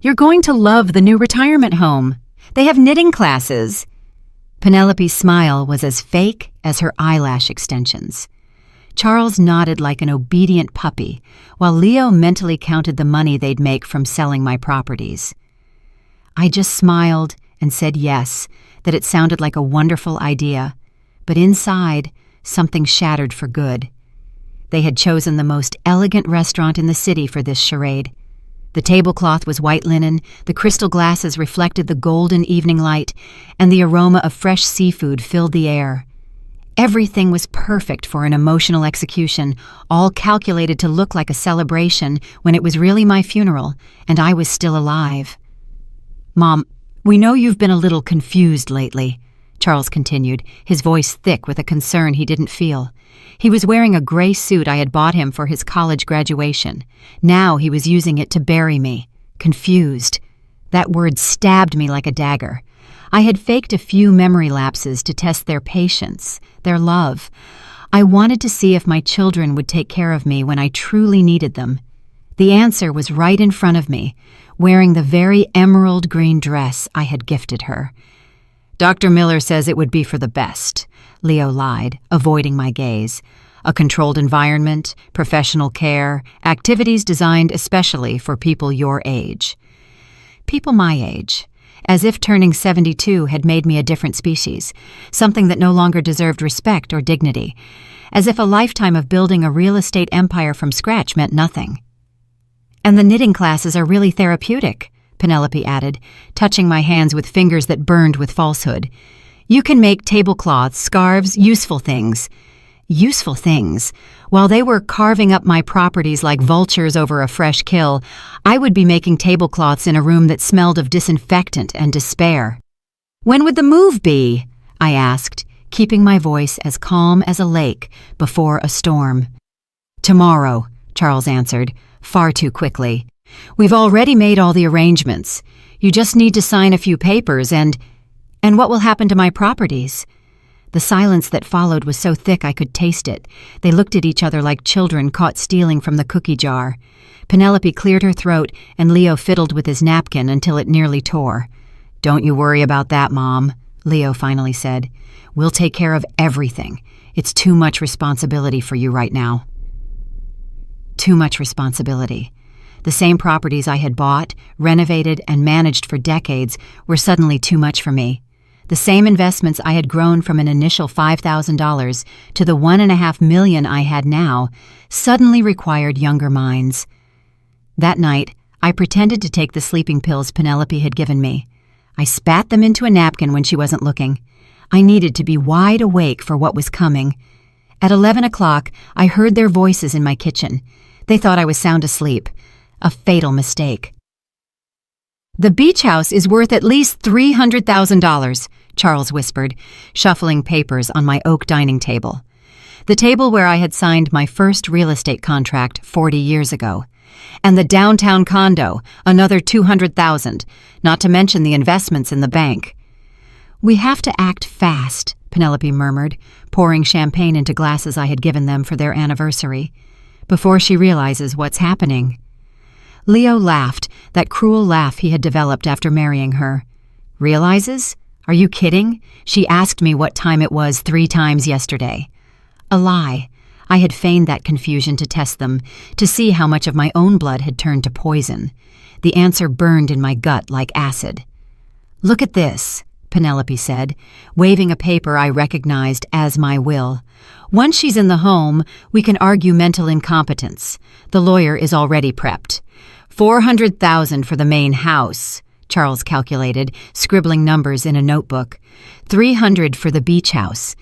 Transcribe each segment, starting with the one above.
You're going to love the new retirement home. They have knitting classes." Penelope's smile was as fake as her eyelash extensions. Charles nodded like an obedient puppy, while Leo mentally counted the money they'd make from selling my properties. I just smiled and said yes, that it sounded like a wonderful idea, but inside, something shattered for good. They had chosen the most elegant restaurant in the city for this charade. The tablecloth was white linen, the crystal glasses reflected the golden evening light, and the aroma of fresh seafood filled the air. Everything was perfect for an emotional execution, all calculated to look like a celebration when it was really my funeral, and I was still alive. "Mom, we know you've been a little confused lately," Charles continued, his voice thick with a concern he didn't feel. He was wearing a gray suit I had bought him for his college graduation. Now he was using it to bury me. Confused. That word stabbed me like a dagger. I had faked a few memory lapses to test their patience, their love. I wanted to see if my children would take care of me when I truly needed them. The answer was right in front of me, wearing the very emerald green dress I had gifted her. "Dr. Miller says it would be for the best," Leo lied, avoiding my gaze. "A controlled environment, professional care, activities designed especially for people your age." People my age. As if turning 72 had made me a different species, something that no longer deserved respect or dignity. As if a lifetime of building a real estate empire from scratch meant nothing. "And the knitting classes are really therapeutic," Penelope added, touching my hands with fingers that burned with falsehood. "You can make tablecloths, scarves, useful things." Useful things. While they were carving up my properties like vultures over a fresh kill, I would be making tablecloths in a room that smelled of disinfectant and despair. "When would the move be?" I asked, keeping my voice as calm as a lake before a storm. "Tomorrow," Charles answered, far too quickly. "We've already made all the arrangements. You just need to sign a few papers and what will happen to my properties?" The silence that followed was so thick I could taste it. They looked at each other like children caught stealing from the cookie jar. Penelope cleared her throat, and Leo fiddled with his napkin until it nearly tore. "Don't you worry about that, Mom," Leo finally said. "We'll take care of everything. It's too much responsibility for you right now." Too much responsibility. The same properties I had bought, renovated, and managed for decades were suddenly too much for me. The same investments I had grown from an initial $5,000 to the $1.5 million I had now suddenly required younger minds. That night, I pretended to take the sleeping pills Penelope had given me. I spat them into a napkin when she wasn't looking. I needed to be wide awake for what was coming. At 11 o'clock, I heard their voices in my kitchen. They thought I was sound asleep. A fatal mistake. "The beach house is worth at least $300,000, Charles whispered, shuffling papers on my oak dining table. The table where I had signed my first real estate contract 40 years ago. And the downtown condo, another $200,000, not to mention the investments in the bank. "We have to act fast," Penelope murmured, pouring champagne into glasses I had given them for their anniversary, "before she realizes what's happening." Leo laughed, that cruel laugh he had developed after marrying her. "Realizes? Are you kidding? She asked me what time it was 3 times yesterday." A lie. I had feigned that confusion to test them, to see how much of my own blood had turned to poison. The answer burned in my gut like acid. "Look at this," Penelope said, waving a paper I recognized as my will. "Once she's in the home, we can argue mental incompetence. The lawyer is already prepped. $400,000 for the main house," Charles calculated, scribbling numbers in a notebook. $300 for the beach house.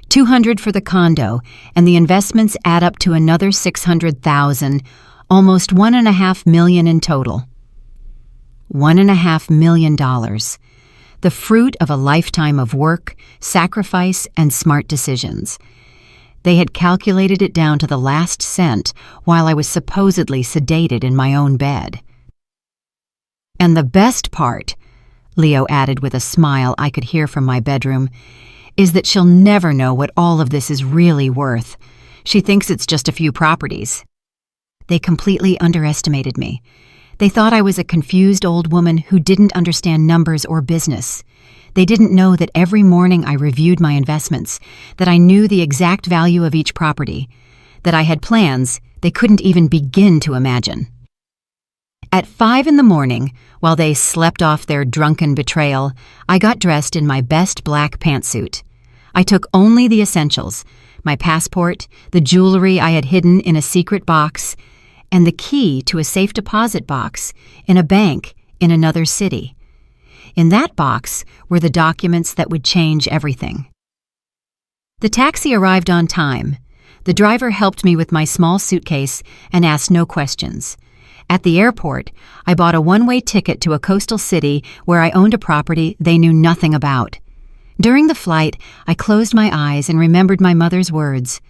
$200 for the condo, and the investments add up to another $600,000, almost $1.5 million in total. $1.5 million. The fruit of a lifetime of work, sacrifice, and smart decisions. They had calculated it down to the last cent while I was supposedly sedated in my own bed. "And the best part," Leo added with a smile I could hear from my bedroom, "is that she'll never know what all of this is really worth. She thinks it's just a few properties." They completely underestimated me. They thought I was a confused old woman who didn't understand numbers or business. They didn't know that every morning I reviewed my investments, that I knew the exact value of each property, that I had plans they couldn't even begin to imagine. At 5 in the morning, while they slept off their drunken betrayal, I got dressed in my best black pantsuit. I took only the essentials: my passport, the jewelry I had hidden in a secret box, and the key to a safe deposit box in a bank in another city. In that box were the documents that would change everything. The taxi arrived on time. The driver helped me with my small suitcase and asked no questions. At the airport, I bought a one-way ticket to a coastal city where I owned a property they knew nothing about. During the flight, I closed my eyes and remembered my mother's words.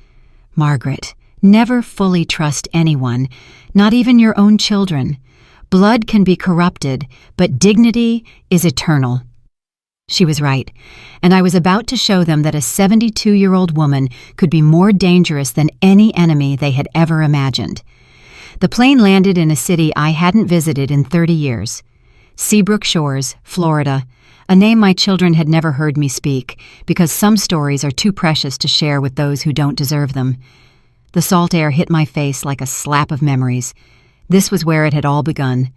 "Margaret, never fully trust anyone, not even your own children. Blood can be corrupted, but dignity is eternal." She was right, and I was about to show them that a 72-year-old woman could be more dangerous than any enemy they had ever imagined. The plane landed in a city I hadn't visited in 30 years. Seabrook Shores, Florida, a name my children had never heard me speak, because some stories are too precious to share with those who don't deserve them. The salt air hit my face like a slap of memories. This was where it had all begun.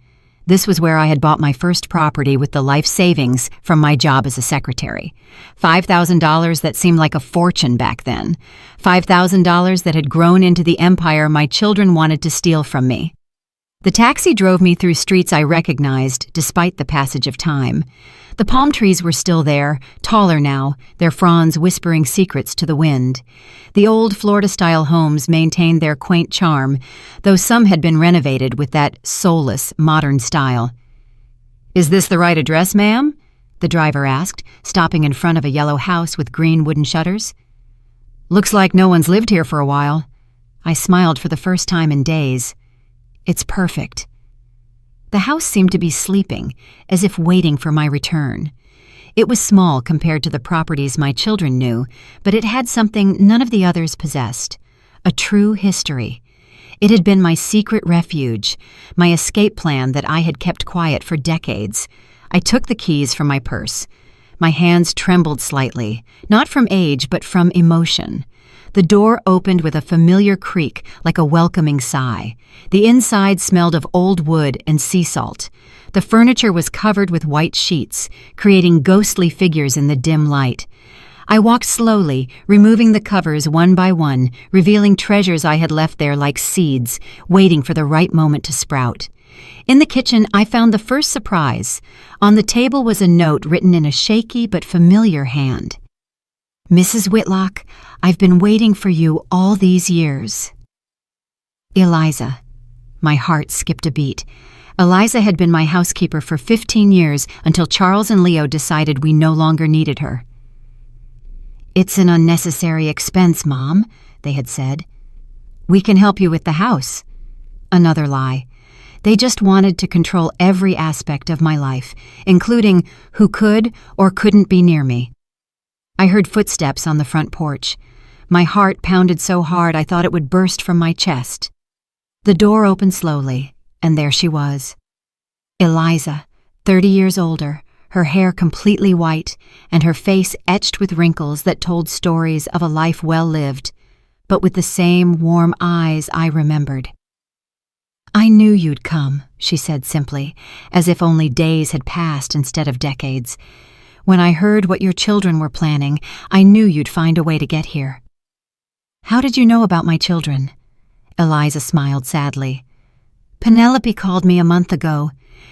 This was where I had bought my first property with the life savings from my job as a secretary. $5,000 that seemed like a fortune back then. $5,000 that had grown into the empire my children wanted to steal from me. The taxi drove me through streets I recognized, despite the passage of time. The palm trees were still there, taller now, their fronds whispering secrets to the wind. The old Florida-style homes maintained their quaint charm, though some had been renovated with that soulless, modern style. "Is this the right address, ma'am?" the driver asked, stopping in front of a yellow house with green wooden shutters. "Looks like no one's lived here for a while." I smiled for the first time in days. "It's perfect." The house seemed to be sleeping, as if waiting for my return. It was small compared to the properties my children knew, but it had something none of the others possessed: a true history. It had been my secret refuge, my escape plan that I had kept quiet for decades. I took the keys from my purse. My hands trembled slightly, not from age, but from emotion. The door opened with a familiar creak, like a welcoming sigh. The inside smelled of old wood and sea salt. The furniture was covered with white sheets, creating ghostly figures in the dim light. I walked slowly, removing the covers one by one, revealing treasures I had left there like seeds, waiting for the right moment to sprout. In the kitchen, I found the first surprise. On the table was a note written in a shaky but familiar hand. "Mrs. Whitlock, I've been waiting for you all these years. Eliza." My heart skipped a beat. Eliza had been my housekeeper for 15 years until Charles and Leo decided we no longer needed her. "It's an unnecessary expense, Mom," they had said. "We can help you with the house." Another lie. They just wanted to control every aspect of my life, including who could or couldn't be near me. I heard footsteps on the front porch. My heart pounded so hard I thought it would burst from my chest. The door opened slowly, and there she was. Eliza, 30 years older, her hair completely white, and her face etched with wrinkles that told stories of a life well lived, but with the same warm eyes I remembered. "I knew you'd come," she said simply, as if only days had passed instead of decades. "When I heard what your children were planning, I knew you'd find a way to get here." "How did you know about my children?" Eliza smiled sadly. "Penelope called me a month ago.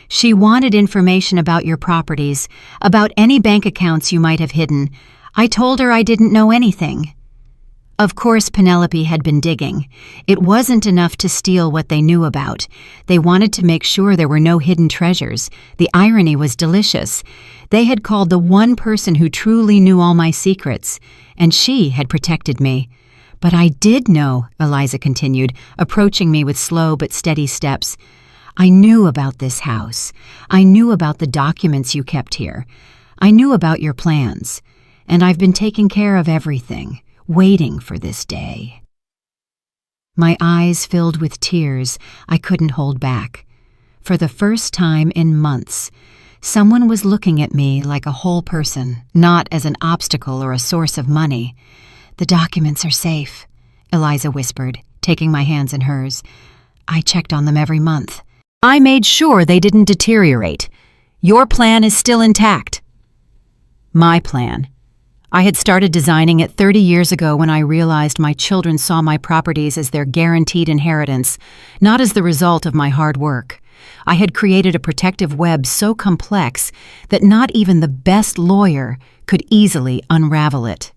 She wanted information about your properties, about any bank accounts you might have hidden. I told her I didn't know anything." Of course, Penelope had been digging. It wasn't enough to steal what they knew about. They wanted to make sure there were no hidden treasures. The irony was delicious. They had called the one person who truly knew all my secrets, and she had protected me. "But I did know," Eliza continued, approaching me with slow but steady steps. "I knew about this house. I knew about the documents you kept here. I knew about your plans. And I've been taking care of everything, waiting for this day." My eyes filled with tears I couldn't hold back. For the first time in months, someone was looking at me like a whole person, not as an obstacle or a source of money. "The documents are safe," Eliza whispered, taking my hands in hers. "I checked on them every month. I made sure they didn't deteriorate. Your plan is still intact." My plan. I had started designing it 30 years ago when I realized my children saw my properties as their guaranteed inheritance, not as the result of my hard work. I had created a protective web so complex that not even the best lawyer could easily unravel it.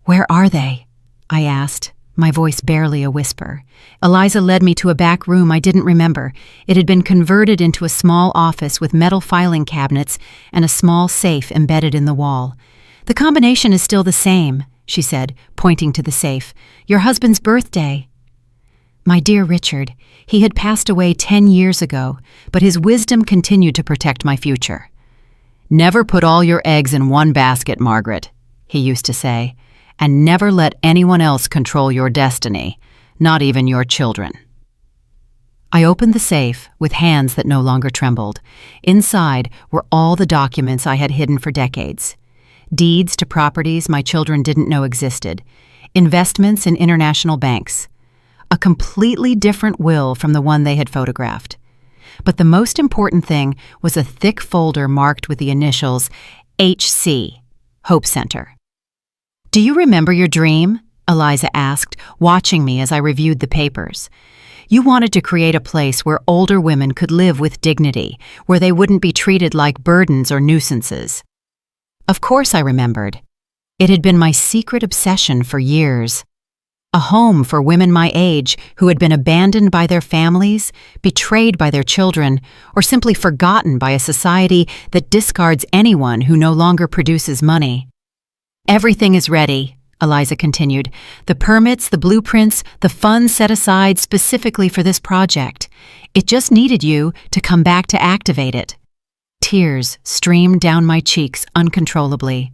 "Where are they?" I asked, my voice barely a whisper. Eliza led me to a back room I didn't remember. It had been converted into a small office with metal filing cabinets and a small safe embedded in the wall. "The combination is still the same," she said, pointing to the safe. "Your husband's birthday." My dear Richard, he had passed away 10 years ago, but his wisdom continued to protect my future. "Never put all your eggs in one basket, Margaret," he used to say, "and never let anyone else control your destiny, not even your children." I opened the safe with hands that no longer trembled. Inside were all the documents I had hidden for decades. Deeds to properties my children didn't know existed, investments in international banks, a completely different will from the one they had photographed. But the most important thing was a thick folder marked with the initials HC, Hope Center. "Do you remember your dream?" Eliza asked, watching me as I reviewed the papers. "You wanted to create a place where older women could live with dignity, where they wouldn't be treated like burdens or nuisances." Of course I remembered. It had been my secret obsession for years. A home for women my age who had been abandoned by their families, betrayed by their children, or simply forgotten by a society that discards anyone who no longer produces money. "Everything is ready," Eliza continued. "The permits, the blueprints, the funds set aside specifically for this project. It just needed you to come back to activate it." Tears streamed down my cheeks uncontrollably.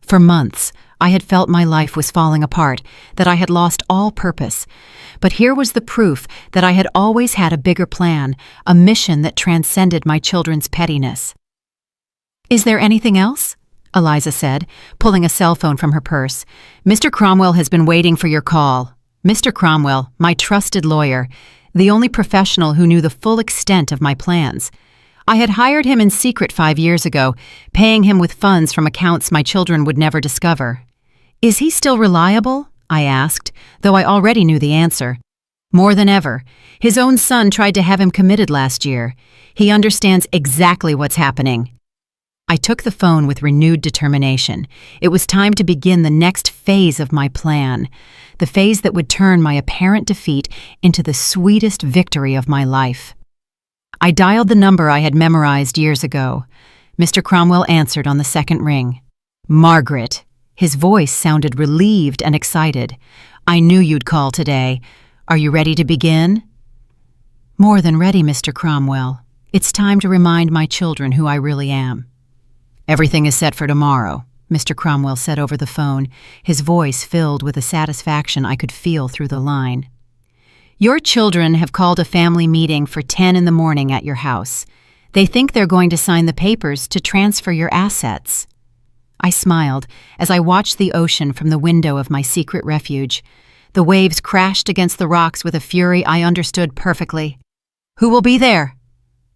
For months, I had felt my life was falling apart, that I had lost all purpose. But here was the proof that I had always had a bigger plan, a mission that transcended my children's pettiness. "Is there anything else?" Eliza said, pulling a cell phone from her purse. "Mr. Cromwell has been waiting for your call." Mr. Cromwell, my trusted lawyer, the only professional who knew the full extent of my plans. I had hired him in secret 5 years ago, paying him with funds from accounts my children would never discover. "Is he still reliable?" I asked, though I already knew the answer. "More than ever. His own son tried to have him committed last year. He understands exactly what's happening." I took the phone with renewed determination. It was time to begin the next phase of my plan, the phase that would turn my apparent defeat into the sweetest victory of my life. I dialed the number I had memorized years ago. Mr. Cromwell answered on the second ring. "Margaret." His voice sounded relieved and excited. "I knew you'd call today. Are you ready to begin?" "More than ready, Mr. Cromwell. It's time to remind my children who I really am." "Everything is set for tomorrow," Mr. Cromwell said over the phone, his voice filled with a satisfaction I could feel through the line. "Your children have called a family meeting for 10 in the morning at your house. They think they're going to sign the papers to transfer your assets." I smiled as I watched the ocean from the window of my secret refuge. The waves crashed against the rocks with a fury I understood perfectly. "Who will be there?"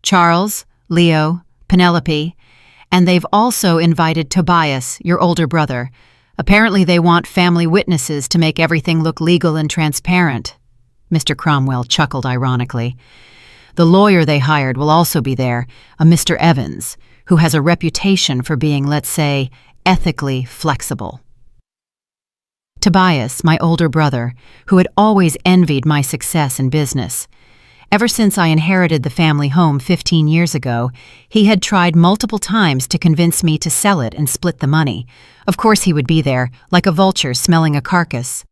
"Charles, Leo, Penelope, and they've also invited Tobias, your older brother. Apparently they want family witnesses to make everything look legal and transparent." Mr. Cromwell chuckled ironically. "The lawyer they hired will also be there, a Mr. Evans, who has a reputation for being, let's say, ethically flexible." Tobias, my older brother, who had always envied my success in business. Ever since I inherited the family home 15 years ago, he had tried multiple times to convince me to sell it and split the money. Of course he would be there, like a vulture smelling a carcass.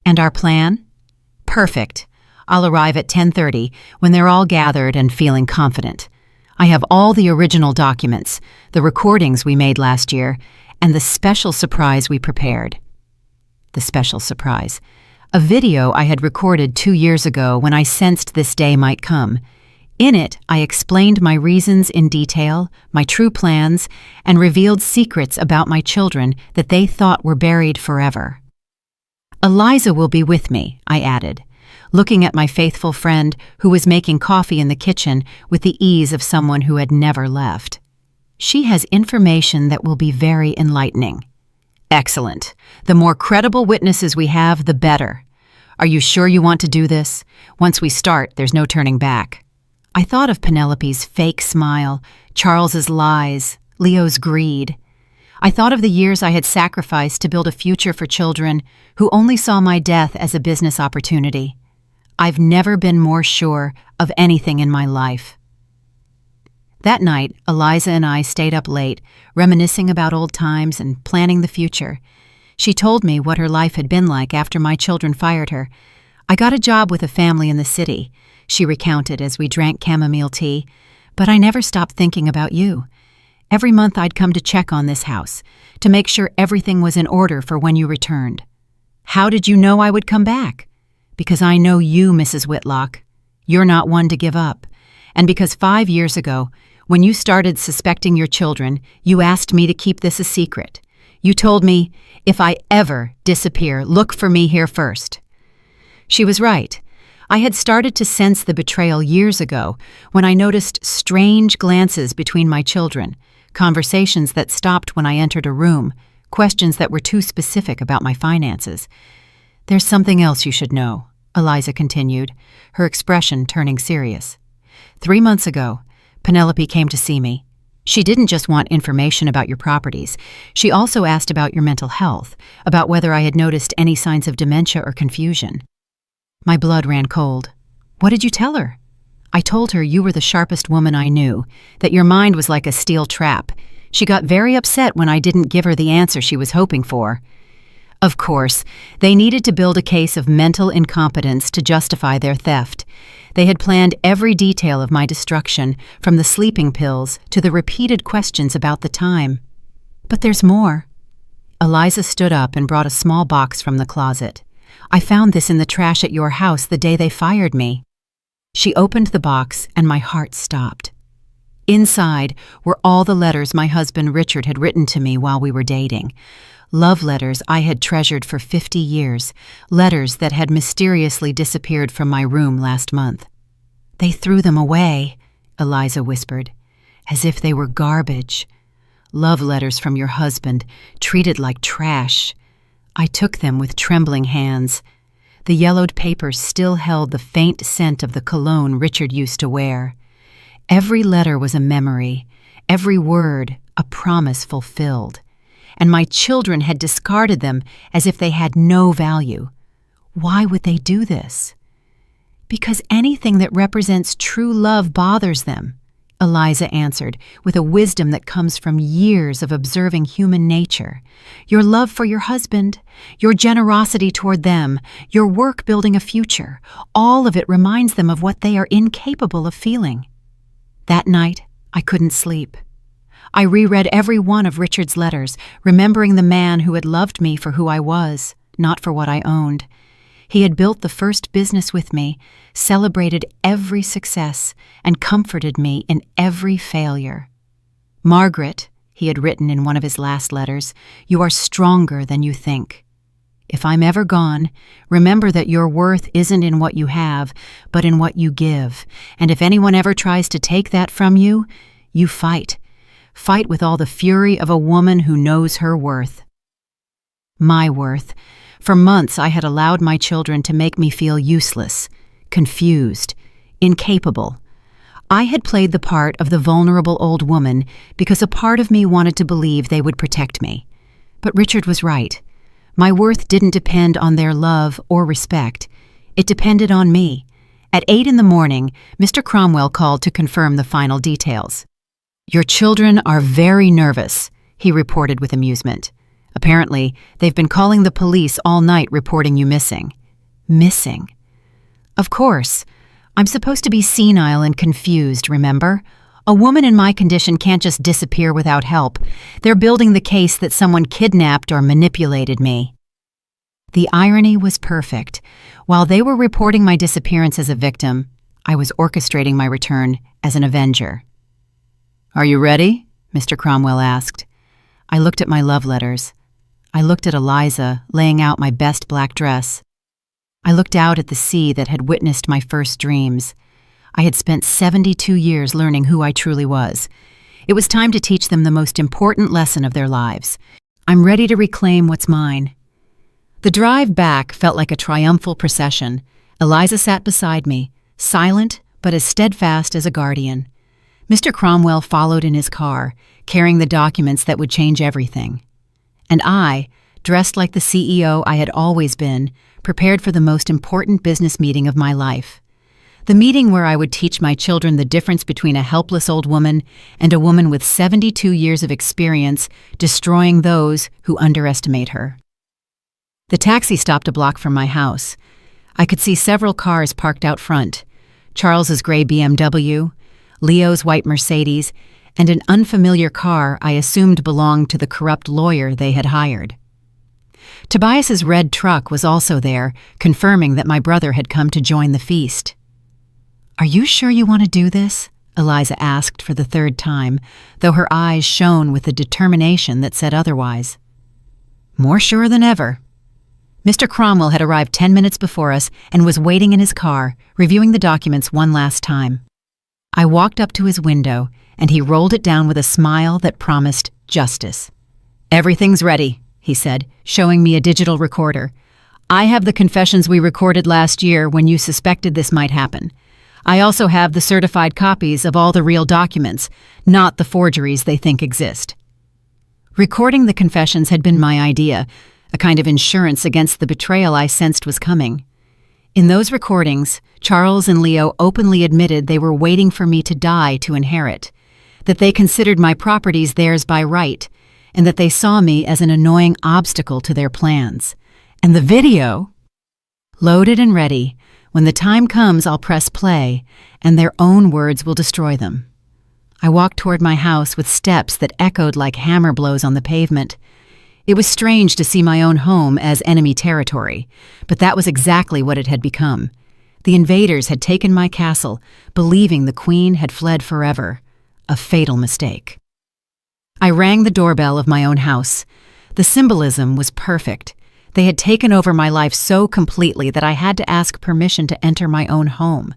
"And our plan?" "Perfect. I'll arrive at 10:30 when they're all gathered and feeling confident. I have all the original documents, the recordings we made last year, and the special surprise we prepared." The special surprise. A video I had recorded 2 years ago when I sensed this day might come. In it, I explained my reasons in detail, my true plans, and revealed secrets about my children that they thought were buried forever. "Eliza will be with me," I added, looking at my faithful friend who was making coffee in the kitchen with the ease of someone who had never left. "She has information that will be very enlightening." "Excellent. The more credible witnesses we have, the better. Are you sure you want to do this? Once we start, there's no turning back." I thought of Penelope's fake smile, Charles's lies, Leo's greed. I thought of the years I had sacrificed to build a future for children who only saw my death as a business opportunity. I've never been more sure of anything in my life. That night, Eliza and I stayed up late, reminiscing about old times and planning the future. She told me what her life had been like after my children fired her. "I got a job with a family in the city," she recounted as we drank chamomile tea, "but I never stopped thinking about you. Every month I'd come to check on this house, to make sure everything was in order for when you returned." "How did you know I would come back?" "Because I know you, Mrs. Whitlock. You're not one to give up. And because 5 years ago, when you started suspecting your children, you asked me to keep this a secret. You told me, if I ever disappear, look for me here first." She was right. I had started to sense the betrayal years ago when I noticed strange glances between my children, conversations that stopped when I entered a room, questions that were too specific about my finances. "There's something else you should know," Eliza continued, her expression turning serious. 3 months ago, Penelope came to see me. She didn't just want information about your properties. She also asked about your mental health, about whether I had noticed any signs of dementia or confusion. My blood ran cold. "What did you tell her?" "I told her you were the sharpest woman I knew, that your mind was like a steel trap. She got very upset when I didn't give her the answer she was hoping for." Of course, they needed to build a case of mental incompetence to justify their theft. They had planned every detail of my destruction, from the sleeping pills to the repeated questions about the time. "But there's more." Eliza stood up and brought a small box from the closet. "I found this in the trash at your house the day they fired me." She opened the box and my heart stopped. Inside were all the letters my husband Richard had written to me while we were dating. Love letters I had treasured for 50 years, letters that had mysteriously disappeared from my room last month. "They threw them away," Eliza whispered, "as if they were garbage. Love letters from your husband, treated like trash." I took them with trembling hands. The yellowed paper still held the faint scent of the cologne Richard used to wear. Every letter was a memory, every word a promise fulfilled. And my children had discarded them as if they had no value. Why would they do this? "Because anything that represents true love bothers them," Eliza answered, with a wisdom that comes from years of observing human nature. "Your love for your husband, your generosity toward them, your work building a future, all of it reminds them of what they are incapable of feeling." That night, I couldn't sleep. I reread every one of Richard's letters, remembering the man who had loved me for who I was, not for what I owned. He had built the first business with me, celebrated every success, and comforted me in every failure. "Margaret," he had written in one of his last letters, "you are stronger than you think. If I'm ever gone, remember that your worth isn't in what you have, but in what you give. And if anyone ever tries to take that from you, you fight. Fight with all the fury of a woman who knows her worth." My worth. For months I had allowed my children to make me feel useless, confused, incapable. I had played the part of the vulnerable old woman because a part of me wanted to believe they would protect me. But Richard was right. My worth didn't depend on their love or respect. It depended on me. At 8 in the morning, Mr. Cromwell called to confirm the final details. "Your children are very nervous," he reported with amusement. "Apparently, they've been calling the police all night reporting you missing." Missing? Of course. I'm supposed to be senile and confused, remember? A woman in my condition can't just disappear without help. They're building the case that someone kidnapped or manipulated me. The irony was perfect. While they were reporting my disappearance as a victim, I was orchestrating my return as an avenger. "Are you ready?" Mr. Cromwell asked. I looked at my love letters. I looked at Eliza laying out my best black dress. I looked out at the sea that had witnessed my first dreams. I had spent 72 years learning who I truly was. It was time to teach them the most important lesson of their lives. I'm ready to reclaim what's mine. The drive back felt like a triumphal procession. Eliza sat beside me, silent but as steadfast as a guardian. Mr. Cromwell followed in his car, carrying the documents that would change everything. And I, dressed like the CEO I had always been, prepared for the most important business meeting of my life. The meeting where I would teach my children the difference between a helpless old woman and a woman with 72 years of experience destroying those who underestimate her. The taxi stopped a block from my house. I could see several cars parked out front: Charles's gray BMW, Leo's white Mercedes, and an unfamiliar car I assumed belonged to the corrupt lawyer they had hired. Tobias's red truck was also there, confirming that my brother had come to join the feast. "Are you sure you want to do this?" Eliza asked for the third time, though her eyes shone with a determination that said otherwise. "More sure than ever." Mr. Cromwell had arrived 10 minutes before us and was waiting in his car, reviewing the documents one last time. I walked up to his window, and he rolled it down with a smile that promised justice. "Everything's ready," he said, showing me a digital recorder. "I have the confessions we recorded last year when you suspected this might happen. I also have the certified copies of all the real documents, not the forgeries they think exist." Recording the confessions had been my idea, a kind of insurance against the betrayal I sensed was coming. In those recordings, Charles and Leo openly admitted they were waiting for me to die to inherit, that they considered my properties theirs by right, and that they saw me as an annoying obstacle to their plans. And the video? Loaded and ready. When the time comes, I'll press play, and their own words will destroy them. I walked toward my house with steps that echoed like hammer blows on the pavement. It was strange to see my own home as enemy territory, but that was exactly what it had become. The invaders had taken my castle, believing the queen had fled forever. A fatal mistake. I rang the doorbell of my own house. The symbolism was perfect. They had taken over my life so completely that I had to ask permission to enter my own home.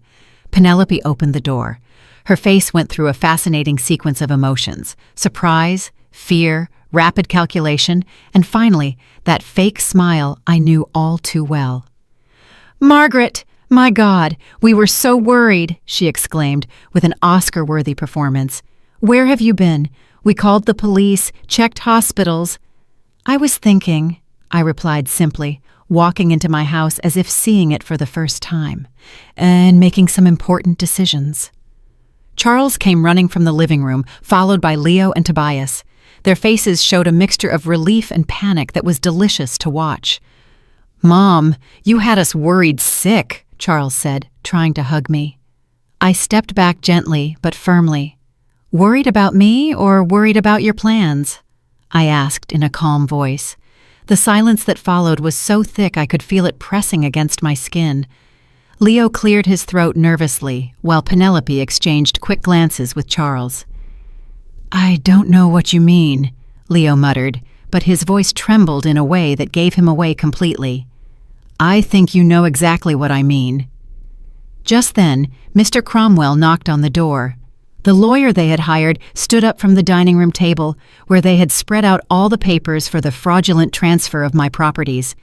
Penelope opened the door. Her face went through a fascinating sequence of emotions: surprise, fear, rapid calculation, and finally, that fake smile I knew all too well. "Margaret! My God, we were so worried," she exclaimed with an Oscar-worthy performance. "Where have you been? We called the police, checked hospitals." "I was thinking," I replied simply, walking into my house as if seeing it for the first time, "and making some important decisions." Charles came running from the living room, followed by Leo and Tobias. Their faces showed a mixture of relief and panic that was delicious to watch. "Mom, you had us worried sick," Charles said, trying to hug me. I stepped back gently but firmly. "Worried about me or worried about your plans?" I asked in a calm voice. The silence that followed was so thick I could feel it pressing against my skin. Leo cleared his throat nervously, while Penelope exchanged quick glances with Charles. "I don't know what you mean," Leo muttered, but his voice trembled in a way that gave him away completely. "I think you know exactly what I mean." Just then, Mr. Cromwell knocked on the door. The lawyer they had hired stood up from the dining room table, where they had spread out all the papers for the fraudulent transfer of my properties.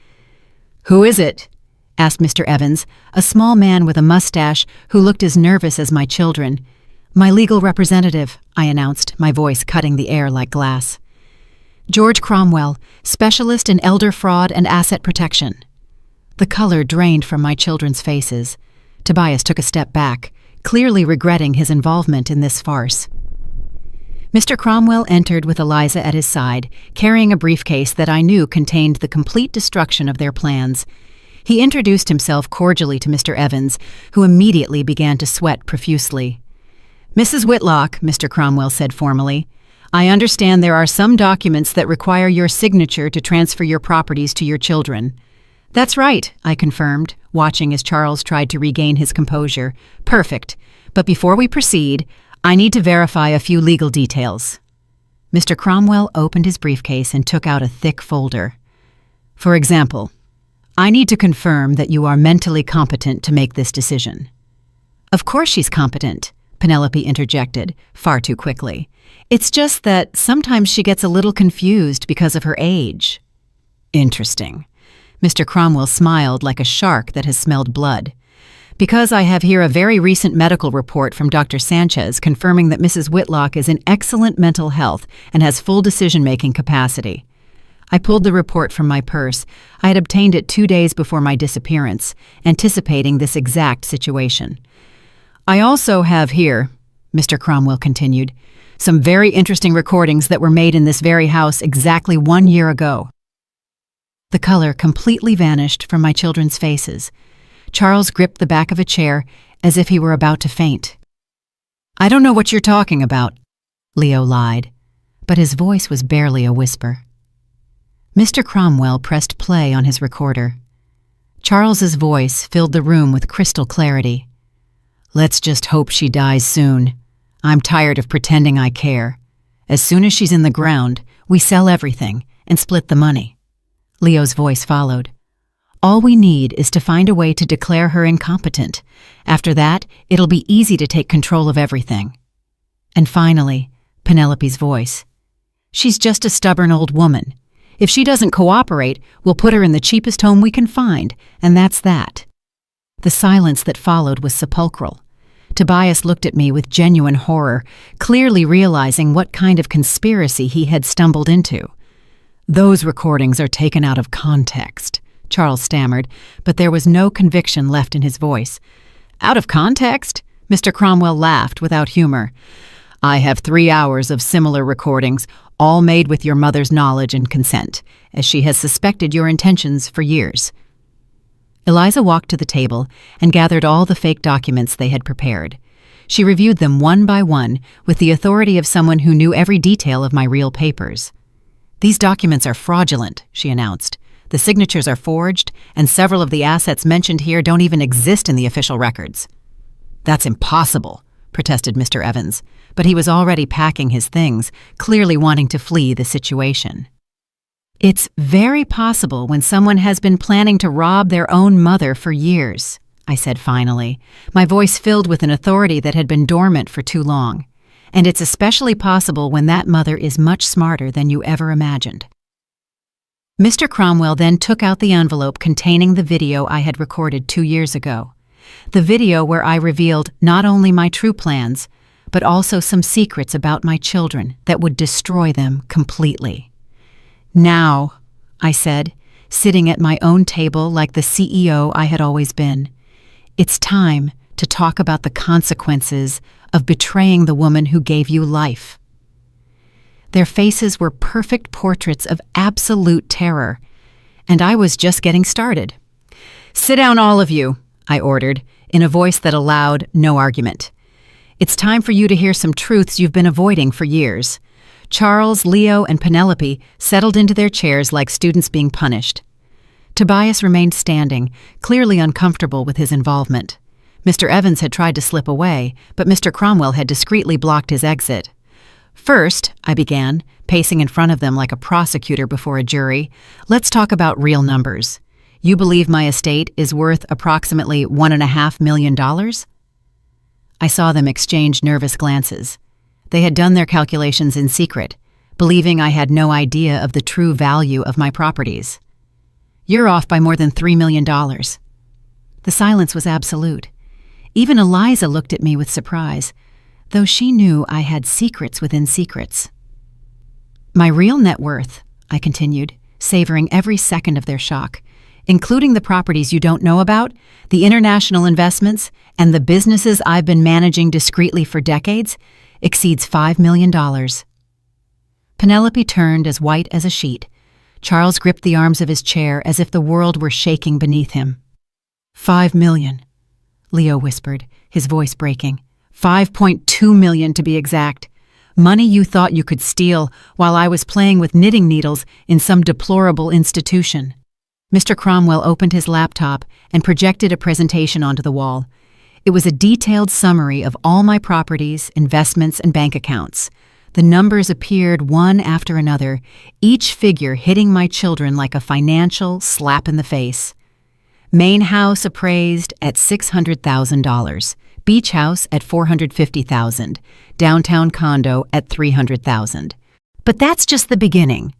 "Who is it?" asked Mr. Evans, a small man with a mustache who looked as nervous as my children. "My legal representative," I announced, my voice cutting the air like glass. "George Cromwell, specialist in elder fraud and asset protection." The color drained from my children's faces. Tobias took a step back, clearly regretting his involvement in this farce. Mr. Cromwell entered with Eliza at his side, carrying a briefcase that I knew contained the complete destruction of their plans. He introduced himself cordially to Mr. Evans, who immediately began to sweat profusely. "Mrs. Whitlock," Mr. Cromwell said formally, "I understand there are some documents that require your signature to transfer your properties to your children." "That's right," I confirmed, watching as Charles tried to regain his composure. "Perfect. But before we proceed, I need to verify a few legal details." Mr. Cromwell opened his briefcase and took out a thick folder. "For example, I need to confirm that you are mentally competent to make this decision." "Of course she's competent," Penelope interjected, far too quickly. "It's just that sometimes she gets a little confused because of her age." "Interesting." Mr. Cromwell smiled like a shark that has smelled blood. "Because I have here a very recent medical report from Dr. Sanchez confirming that Mrs. Whitlock is in excellent mental health and has full decision-making capacity." I pulled the report from my purse. I had obtained it 2 days before my disappearance, anticipating this exact situation. "I also have here," Mr. Cromwell continued, "some very interesting recordings that were made in this very house exactly 1 year ago." The color completely vanished from my children's faces. Charles gripped the back of a chair as if he were about to faint. "I don't know what you're talking about," Leo lied, but his voice was barely a whisper. Mr. Cromwell pressed play on his recorder. Charles's voice filled the room with crystal clarity. "Let's just hope she dies soon. I'm tired of pretending I care. As soon as she's in the ground, we sell everything and split the money." Leo's voice followed. "All we need is to find a way to declare her incompetent. After that, it'll be easy to take control of everything." And finally, Penelope's voice. "She's just a stubborn old woman. If she doesn't cooperate, we'll put her in the cheapest home we can find, and that's that." The silence that followed was sepulchral. Tobias looked at me with genuine horror, clearly realizing what kind of conspiracy he had stumbled into. "Those recordings are taken out of context," Charles stammered, but there was no conviction left in his voice. "Out of context?" Mr. Cromwell laughed without humor. "I have 3 hours of similar recordings, all made with your mother's knowledge and consent, as she has suspected your intentions for years." Eliza walked to the table and gathered all the fake documents they had prepared. She reviewed them one by one with the authority of someone who knew every detail of my real papers. "These documents are fraudulent," she announced. "The signatures are forged, and several of the assets mentioned here don't even exist in the official records." "That's impossible," protested Mr. Evans, but he was already packing his things, clearly wanting to flee the situation. "It's very possible when someone has been planning to rob their own mother for years," I said finally, my voice filled with an authority that had been dormant for too long. "And it's especially possible when that mother is much smarter than you ever imagined." Mr. Cromwell then took out the envelope containing the video I had recorded 2 years ago. The video where I revealed not only my true plans, but also some secrets about my children that would destroy them completely. "Now," I said, sitting at my own table like the CEO I had always been, "it's time to talk about the consequences of betraying the woman who gave you life." Their faces were perfect portraits of absolute terror, and I was just getting started. "Sit down, all of you," I ordered, in a voice that allowed no argument. "It's time for you to hear some truths you've been avoiding for years." Charles, Leo, and Penelope settled into their chairs like students being punished. Tobias remained standing, clearly uncomfortable with his involvement. Mr. Evans had tried to slip away, but Mr. Cromwell had discreetly blocked his exit. "First," I began, pacing in front of them like a prosecutor before a jury, "let's talk about real numbers. You believe my estate is worth approximately $1.5 million?" I saw them exchange nervous glances. They had done their calculations in secret, believing I had no idea of the true value of my properties. "You're off by more than $3 million. The silence was absolute. Even Eliza looked at me with surprise, though she knew I had secrets within secrets. "My real net worth," I continued, savoring every second of their shock, "including the properties you don't know about, the international investments, and the businesses I've been managing discreetly for decades, exceeds $5 million. Penelope turned as white as a sheet. Charles gripped the arms of his chair as if the world were shaking beneath him. $5 million, Leo whispered, his voice breaking. $5.2 million to be exact. Money you thought you could steal while I was playing with knitting needles in some deplorable institution. Mr. Cromwell opened his laptop and projected a presentation onto the wall. It was a detailed summary of all my properties, investments, and bank accounts. The numbers appeared one after another, each figure hitting my children like a financial slap in the face. Main house appraised at $600,000. Beach house at $450,000. Downtown condo at $300,000. But that's just the beginning.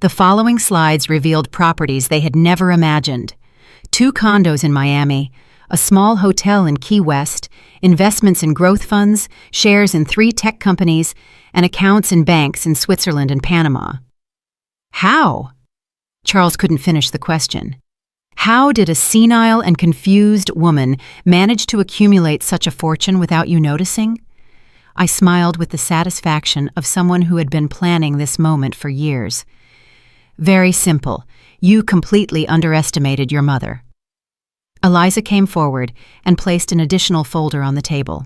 The following slides revealed properties they had never imagined. 2 condos in Miami, a small hotel in Key West, investments in growth funds, shares in 3 tech companies, and accounts in banks in Switzerland and Panama. How? Charles couldn't finish the question. How did a senile and confused woman manage to accumulate such a fortune without you noticing? I smiled with the satisfaction of someone who had been planning this moment for years. Very simple. You completely underestimated your mother. Eliza came forward and placed an additional folder on the table.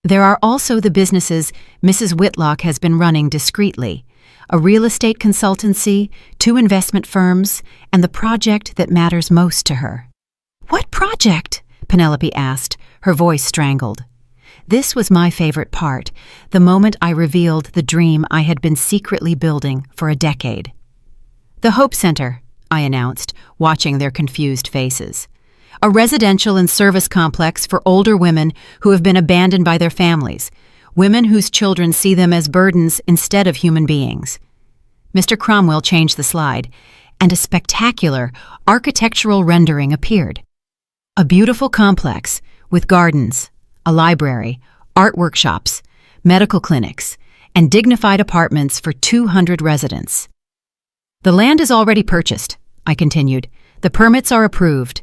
There are also the businesses Mrs. Whitlock has been running discreetly, a real estate consultancy, 2 investment firms, and the project that matters most to her. What project? Penelope asked, her voice strangled. This was my favorite part, the moment I revealed the dream I had been secretly building for a decade. The Hope Center, I announced, watching their confused faces. A residential and service complex for older women who have been abandoned by their families, women whose children see them as burdens instead of human beings. Mr. Cromwell changed the slide, and a spectacular architectural rendering appeared. A beautiful complex with gardens, a library, art workshops, medical clinics, and dignified apartments for 200 residents. The land is already purchased, I continued. The permits are approved.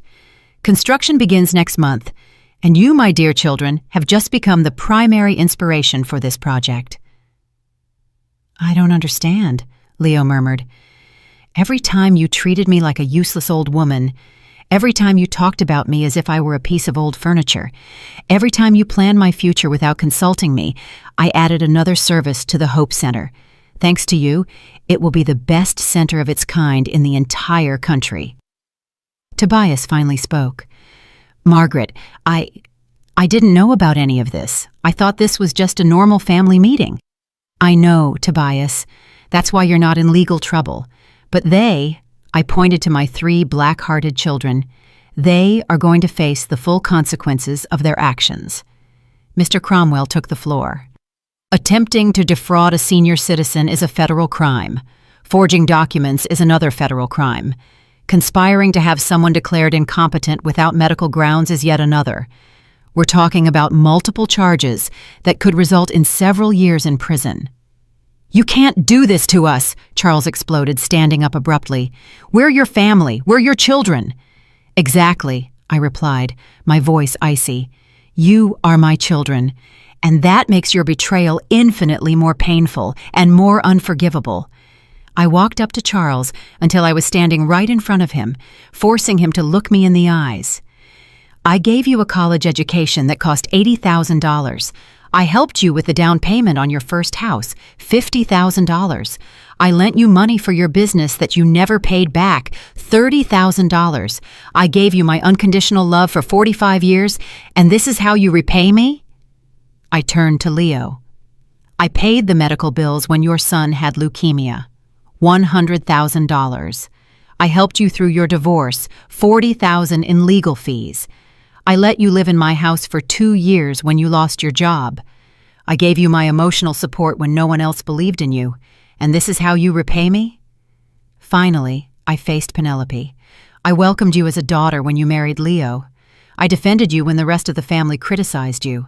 Construction begins next month, and you, my dear children, have just become the primary inspiration for this project. I don't understand, Leo murmured. Every time you treated me like a useless old woman, every time you talked about me as if I were a piece of old furniture, every time you planned my future without consulting me, I added another service to the Hope Center. Thanks to you, it will be the best center of its kind in the entire country. Tobias finally spoke. Margaret, I didn't know about any of this. I thought this was just a normal family meeting. I know, Tobias. That's why you're not in legal trouble. But I pointed to my 3 black-hearted children, they are going to face the full consequences of their actions. Mr. Cromwell took the floor. Attempting to defraud a senior citizen is a federal crime. Forging documents is another federal crime. Conspiring to have someone declared incompetent without medical grounds is yet another. We're talking about multiple charges that could result in several years in prison. You can't do this to us, Charles exploded, standing up abruptly. We're your family. We're your children. Exactly, I replied, my voice icy. You are my children. And that makes your betrayal infinitely more painful and more unforgivable. I walked up to Charles until I was standing right in front of him, forcing him to look me in the eyes. I gave you a college education that cost $80,000. I helped you with the down payment on your first house, $50,000. I lent you money for your business that you never paid back, $30,000. I gave you my unconditional love for 45 years, and this is how you repay me? I turned to Leo. I paid the medical bills when your son had leukemia, $100,000. I helped you through your divorce, $40,000 in legal fees. I let you live in my house for 2 years when you lost your job. I gave you my emotional support when no one else believed in you, and this is how you repay me? Finally, I faced Penelope. I welcomed you as a daughter when you married Leo. I defended you when the rest of the family criticized you.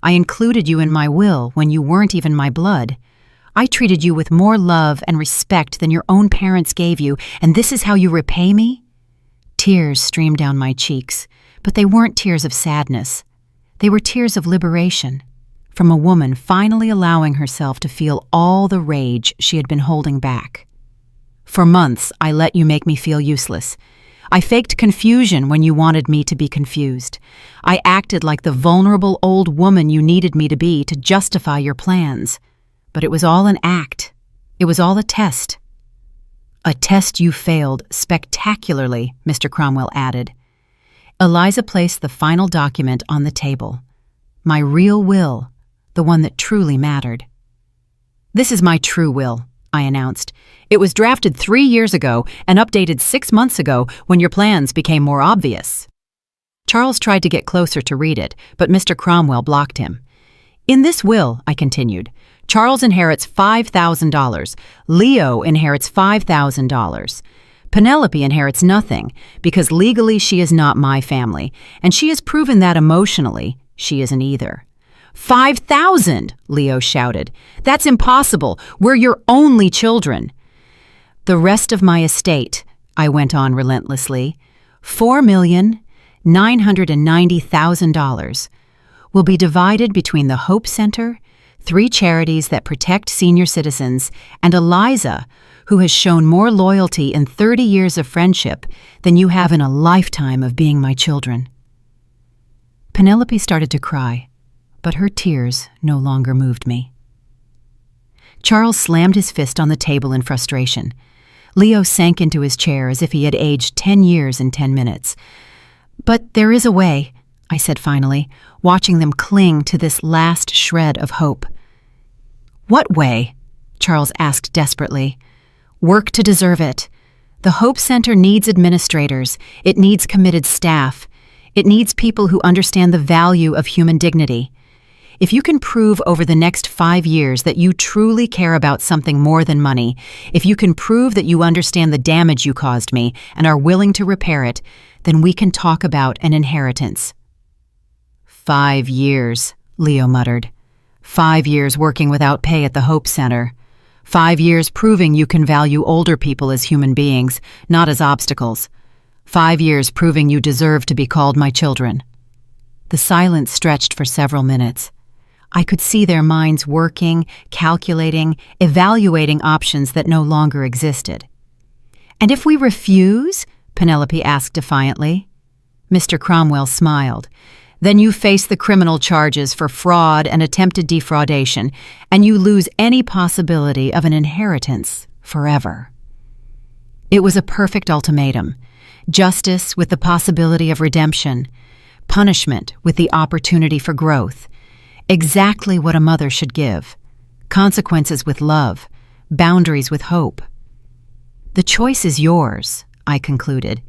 I included you in my will when you weren't even my blood. I treated you with more love and respect than your own parents gave you, and this is how you repay me? Tears streamed down my cheeks, but they weren't tears of sadness. They were tears of liberation, from a woman finally allowing herself to feel all the rage she had been holding back. For months, I let you make me feel useless. I faked confusion when you wanted me to be confused. I acted like the vulnerable old woman you needed me to be to justify your plans. But it was all an act. It was all a test. A test you failed spectacularly, Mr. Cromwell added. Eliza placed the final document on the table. My real will, the one that truly mattered. This is my true will, I announced. It was drafted 3 years ago and updated 6 months ago when your plans became more obvious. Charles tried to get closer to read it, but Mr. Cromwell blocked him. In this will, I continued, Charles inherits $5,000. Leo inherits $5,000. Penelope inherits nothing because legally she is not my family, and she has proven that emotionally she isn't either. 5,000, Leo shouted. That's impossible. We're your only children. The rest of my estate, I went on relentlessly, $4,990,000, will be divided between the Hope Center, 3 charities that protect senior citizens, and Eliza, who has shown more loyalty in 30 years of friendship than you have in a lifetime of being my children. Penelope started to cry, but her tears no longer moved me. Charles slammed his fist on the table in frustration. Leo sank into his chair as if he had aged 10 years in 10 minutes. But there is a way, I said finally, watching them cling to this last shred of hope. What way? Charles asked desperately. Work to deserve it. The Hope Center needs administrators. It needs committed staff. It needs people who understand the value of human dignity. If you can prove over the next 5 years that you truly care about something more than money, if you can prove that you understand the damage you caused me and are willing to repair it, then we can talk about an inheritance. 5 years, Leo muttered. 5 years working without pay at the Hope Center. 5 years proving you can value older people as human beings, not as obstacles. 5 years proving you deserve to be called my children. The silence stretched for several minutes. I could see their minds working, calculating, evaluating options that no longer existed. And if we refuse? Penelope asked defiantly. Mr. Cromwell smiled. Then you face the criminal charges for fraud and attempted defraudation, and you lose any possibility of an inheritance forever. It was a perfect ultimatum. Justice with the possibility of redemption. Punishment with the opportunity for growth. Exactly what a mother should give. Consequences with love. Boundaries with hope. The choice is yours, I concluded.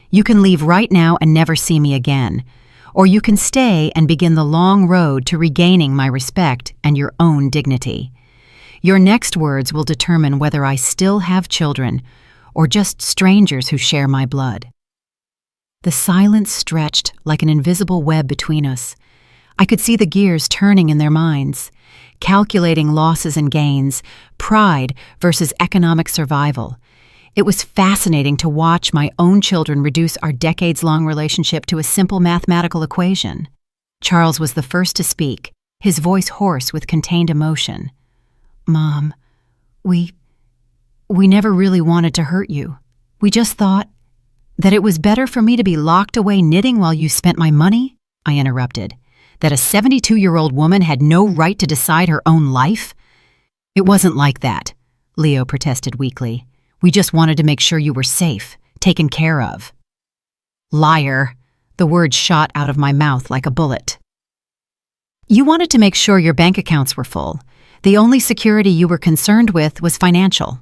You can leave right now and never see me again. Or you can stay and begin the long road to regaining my respect and your own dignity. Your next words will determine whether I still have children or just strangers who share my blood. The silence stretched like an invisible web between us. I could see the gears turning in their minds, calculating losses and gains, pride versus economic survival. It was fascinating to watch my own children reduce our decades-long relationship to a simple mathematical equation. Charles was the first to speak, his voice hoarse with contained emotion. Mom, we never really wanted to hurt you. We just thought that it was better for me to be locked away knitting while you spent my money, I interrupted. That a 72-year-old woman had no right to decide her own life? It wasn't like that, Leo protested weakly. We just wanted to make sure you were safe, taken care of. Liar. The word shot out of my mouth like a bullet. You wanted to make sure your bank accounts were full. The only security you were concerned with was financial.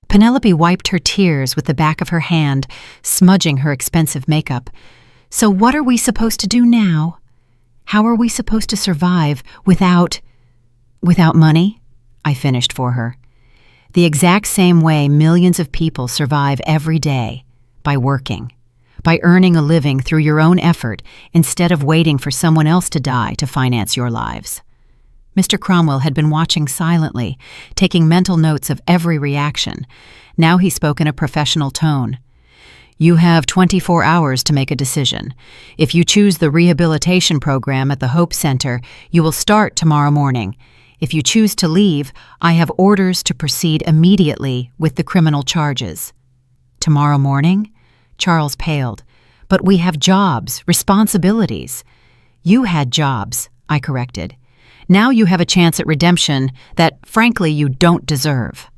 Penelope wiped her tears with the back of her hand, smudging her expensive makeup. So what are we supposed to do now? How are we supposed to survive without money? I finished for her. The exact same way millions of people survive every day, by working, by earning a living through your own effort instead of waiting for someone else to die to finance your lives. Mr. Cromwell had been watching silently, taking mental notes of every reaction. Now he spoke in a professional tone. You have 24 hours to make a decision. If you choose the rehabilitation program at the Hope Center, you will start tomorrow morning. If you choose to leave, I have orders to proceed immediately with the criminal charges. Tomorrow morning? Charles paled. But we have jobs, responsibilities. You had jobs, I corrected. Now you have a chance at redemption that, frankly, you don't deserve.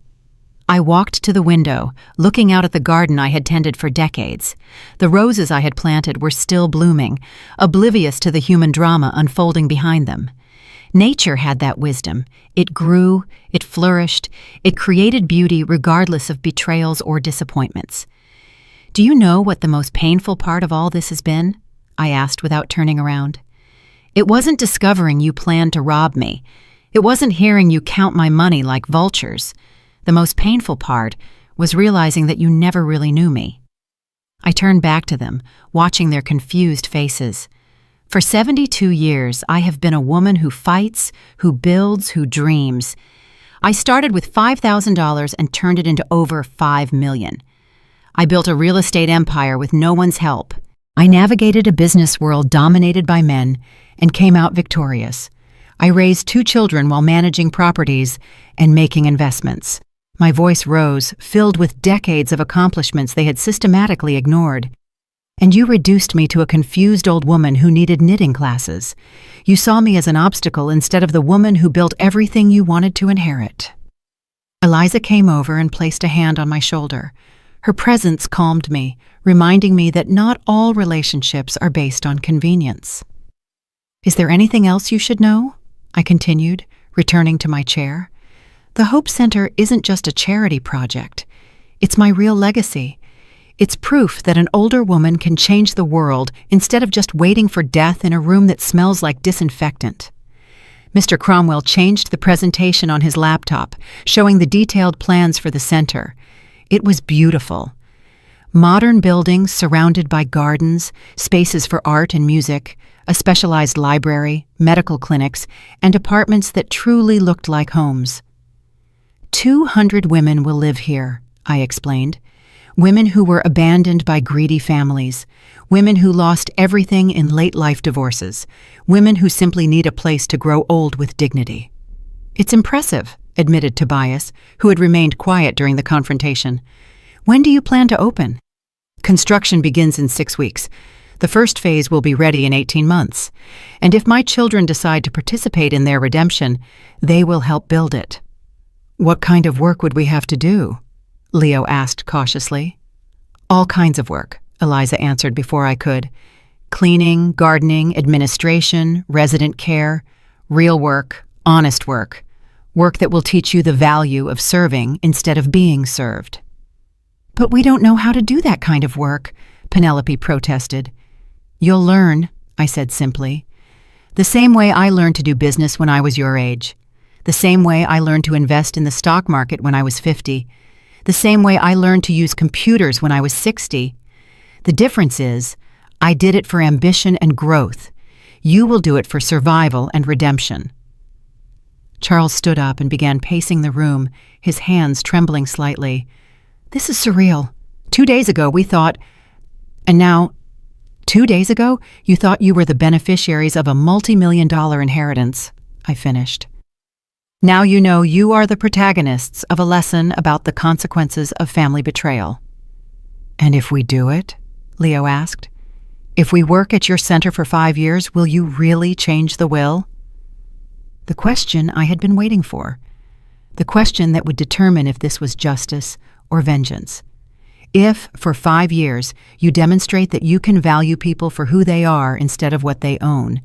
I walked to the window, looking out at the garden I had tended for decades. The roses I had planted were still blooming, oblivious to the human drama unfolding behind them. Nature had that wisdom. It grew, it flourished, it created beauty regardless of betrayals or disappointments. "Do you know what the most painful part of all this has been?" I asked without turning around. "It wasn't discovering you planned to rob me. It wasn't hearing you count my money like vultures. The most painful part was realizing that you never really knew me." I turned back to them, watching their confused faces. For 72 years, I have been a woman who fights, who builds, who dreams. I started with $5,000 and turned it into over $5 million. I built a real estate empire with no one's help. I navigated a business world dominated by men and came out victorious. I raised 2 children while managing properties and making investments. My voice rose, filled with decades of accomplishments they had systematically ignored. "And you reduced me to a confused old woman who needed knitting classes. You saw me as an obstacle instead of the woman who built everything you wanted to inherit." Eliza came over and placed a hand on my shoulder. Her presence calmed me, reminding me that not all relationships are based on convenience. "Is there anything else you should know?" I continued, returning to my chair. "The Hope Center isn't just a charity project. It's my real legacy. It's proof that an older woman can change the world instead of just waiting for death in a room that smells like disinfectant." Mr. Cromwell changed the presentation on his laptop, showing the detailed plans for the center. It was beautiful. Modern buildings surrounded by gardens, spaces for art and music, a specialized library, medical clinics, and apartments that truly looked like homes. 200 women will live here, I explained. Women who were abandoned by greedy families, women who lost everything in late-life divorces, women who simply need a place to grow old with dignity. "It's impressive," admitted Tobias, who had remained quiet during the confrontation. "When do you plan to open?" "Construction begins in 6 weeks. The first phase will be ready in 18 months. And if my children decide to participate in their redemption, they will help build it." "What kind of work would we have to do?" Leo asked cautiously. "All kinds of work," Eliza answered before I could. "Cleaning, gardening, administration, resident care, real work, honest work. Work that will teach you the value of serving instead of being served." "But we don't know how to do that kind of work," Penelope protested. "You'll learn," I said simply. "The same way I learned to do business when I was your age. The same way I learned to invest in the stock market when I was 50. The same way I learned to use computers when I was 60. The difference is, I did it for ambition and growth. You will do it for survival and redemption." Charles stood up and began pacing the room, his hands trembling slightly. "This is surreal. 2 days ago we thought, and now, 2 days ago you thought you were the beneficiaries of a multi-million-dollar inheritance," I finished. "Now you know you are the protagonists of a lesson about the consequences of family betrayal." "And if we do it?" Leo asked. "If we work at your center for 5 years, will you really change the will?" The question I had been waiting for. The question that would determine if this was justice or vengeance. If, for 5 years, you demonstrate that you can value people for who they are instead of what they own,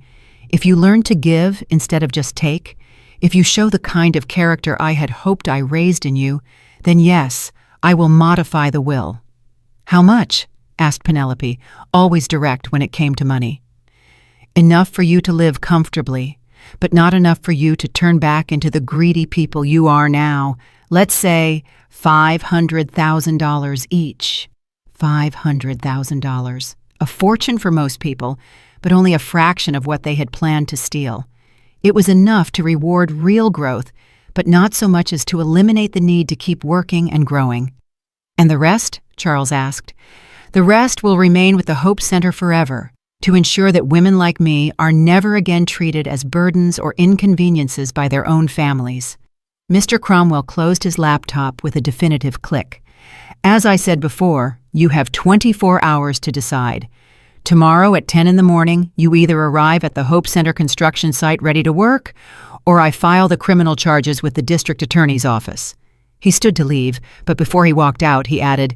if you learn to give instead of just take, if you show the kind of character I had hoped I raised in you, then yes, I will modify the will. "How much?" asked Penelope, always direct when it came to money. "Enough for you to live comfortably, but not enough for you to turn back into the greedy people you are now. Let's say $500,000 each." $500,000. A fortune for most people, but only a fraction of what they had planned to steal. It was enough to reward real growth, but not so much as to eliminate the need to keep working and growing. "And the rest?" Charles asked. "The rest will remain with the Hope Center forever, to ensure that women like me are never again treated as burdens or inconveniences by their own families." Mr. Cromwell closed his laptop with a definitive click. "As I said before, you have 24 hours to decide. Tomorrow at 10 in the morning, you either arrive at the Hope Center construction site ready to work, or I file the criminal charges with the district attorney's office. He stood to leave, but before he walked out, he added,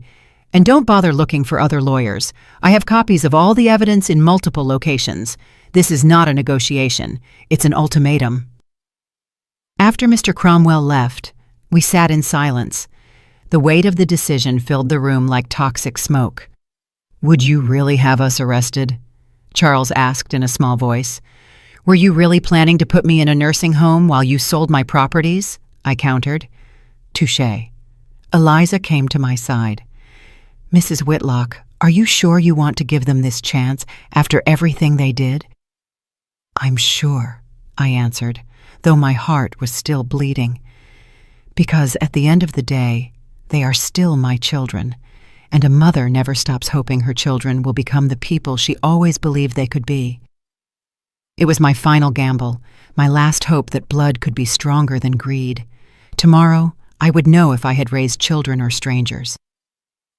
"And don't bother looking for other lawyers. I have copies of all the evidence in multiple locations. This is not a negotiation. It's an ultimatum." After Mr. Cromwell left, we sat in silence. The weight of the decision filled the room like toxic smoke. "Would you really have us arrested?" Charles asked in a small voice. "Were you really planning to put me in a nursing home while you sold my properties?" I countered. "Touché." Eliza came to my side. "Mrs. Whitlock, are you sure you want to give them this chance after everything they did?" "I'm sure," I answered, though my heart was still bleeding. "Because at the end of the day, they are still my children, and a mother never stops hoping her children will become the people she always believed they could be." It was my final gamble, my last hope that blood could be stronger than greed. Tomorrow, I would know if I had raised children or strangers.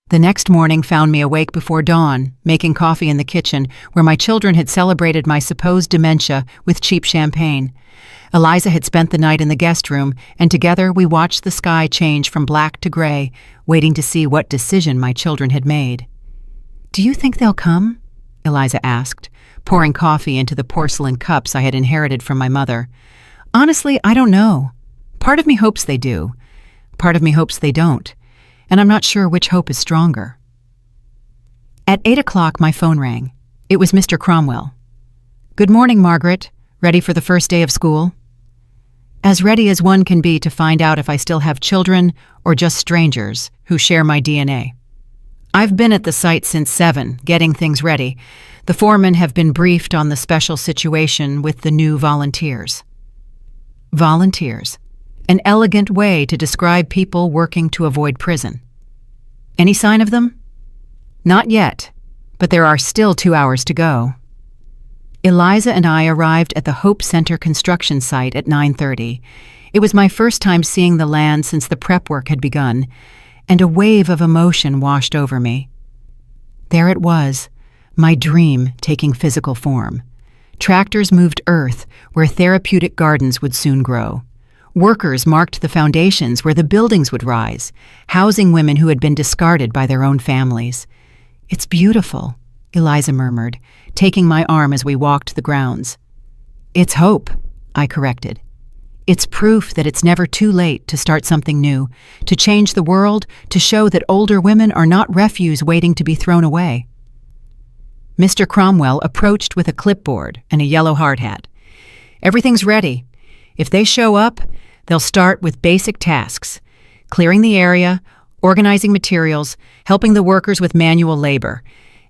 The next morning found me awake before dawn, making coffee in the kitchen, where my children had celebrated my supposed dementia with cheap champagne. Eliza had spent the night in the guest room, and together we watched the sky change from black to gray, waiting to see what decision my children had made. "Do you think they'll come?" Eliza asked, pouring coffee into the porcelain cups I had inherited from my mother. "Honestly, I don't know. Part of me hopes they do. Part of me hopes they don't. And I'm not sure which hope is stronger." At 8 o'clock, my phone rang. It was Mr. Cromwell. "Good morning, Margaret. Ready for the first day of school?" As ready as one can be to find out if I still have children or just strangers who share my DNA. I've been at the site since 7, getting things ready. The foremen have been briefed on the special situation with the new volunteers. Volunteers. An elegant way to describe people working to avoid prison. Any sign of them? Not yet, but there are still 2 hours to go. Eliza and I arrived at the Hope Center construction site at 9:30. It was my first time seeing the land since the prep work had begun, and a wave of emotion washed over me. There it was, my dream taking physical form. Tractors moved earth where therapeutic gardens would soon grow. Workers marked the foundations where the buildings would rise, housing women who had been discarded by their own families. "It's beautiful," Eliza murmured, taking my arm as we walked the grounds. "It's hope," I corrected. "It's proof that it's never too late to start something new, to change the world, to show that older women are not refuse waiting to be thrown away." Mr. Cromwell approached with a clipboard and a yellow hard hat. "Everything's ready. If they show up, they'll start with basic tasks: clearing the area, organizing materials, helping the workers with manual labor.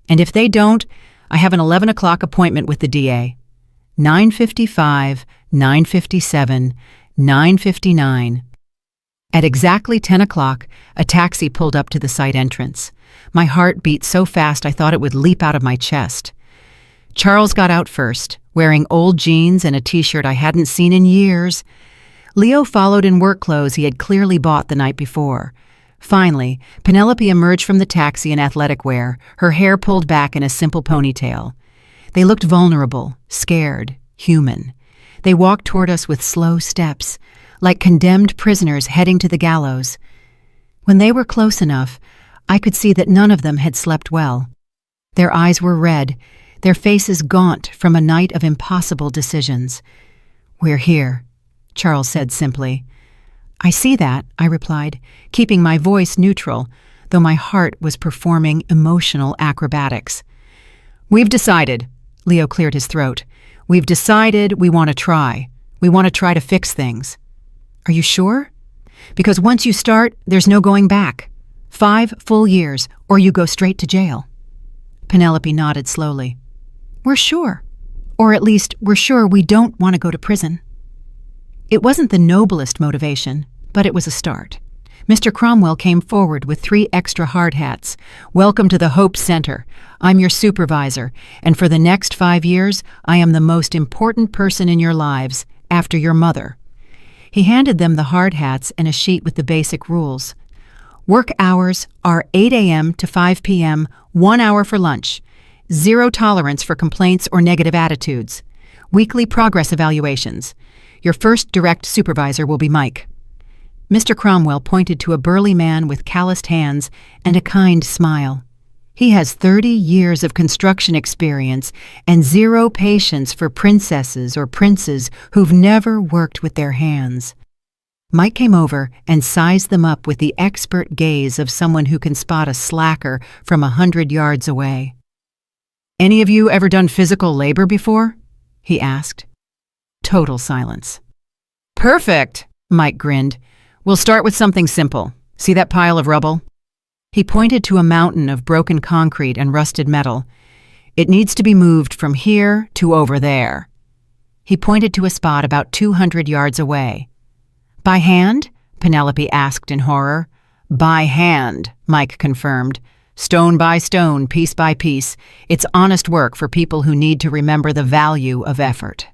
And if they don't, I have an 11 o'clock appointment with the DA. 9:55, 9:57, 9:59. At exactly 10 o'clock, a taxi pulled up to the site entrance. My heart beat so fast I thought it would leap out of my chest. Charles got out first, wearing old jeans and a t-shirt I hadn't seen in years. Leo followed in work clothes he had clearly bought the night before. Finally, Penelope emerged from the taxi in athletic wear, her hair pulled back in a simple ponytail. They looked vulnerable, scared, human. They walked toward us with slow steps, like condemned prisoners heading to the gallows. When they were close enough, I could see that none of them had slept well. Their eyes were red, their faces gaunt from a night of impossible decisions. "We're here," Charles said simply. "I see that," I replied, keeping my voice neutral, though my heart was performing emotional acrobatics. "We've decided," Leo cleared his throat. "We've decided we want to try. We want to try to fix things." "Are you sure? Because once you start, there's no going back. 5 full years, or you go straight to jail." Penelope nodded slowly. "We're sure. Or at least, we're sure we don't want to go to prison." It wasn't the noblest motivation, but it was a start. Mr. Cromwell came forward with 3 extra hard hats. "Welcome to the Hope Center. I'm your supervisor, and for the next 5 years, I am the most important person in your lives, after your mother." He handed them the hard hats and a sheet with the basic rules. Work hours are 8 a.m. to 5 p.m., 1 hour for lunch. 0 tolerance for complaints or negative attitudes. Weekly progress evaluations. Your first direct supervisor will be Mike. Mr. Cromwell pointed to a burly man with calloused hands and a kind smile. He has 30 years of construction experience and zero patience for princesses or princes who've never worked with their hands. Mike came over and sized them up with the expert gaze of someone who can spot a slacker from 100 yards away. "Any of you ever done physical labor before?" he asked. Total silence. "Perfect," Mike grinned. "We'll start with something simple. See that pile of rubble?" He pointed to a mountain of broken concrete and rusted metal. "It needs to be moved from here to over there." He pointed to a spot about 200 yards away. "By hand?" Penelope asked in horror. "By hand," Mike confirmed. "Stone by stone, piece by piece. It's honest work for people who need to remember the value of effort."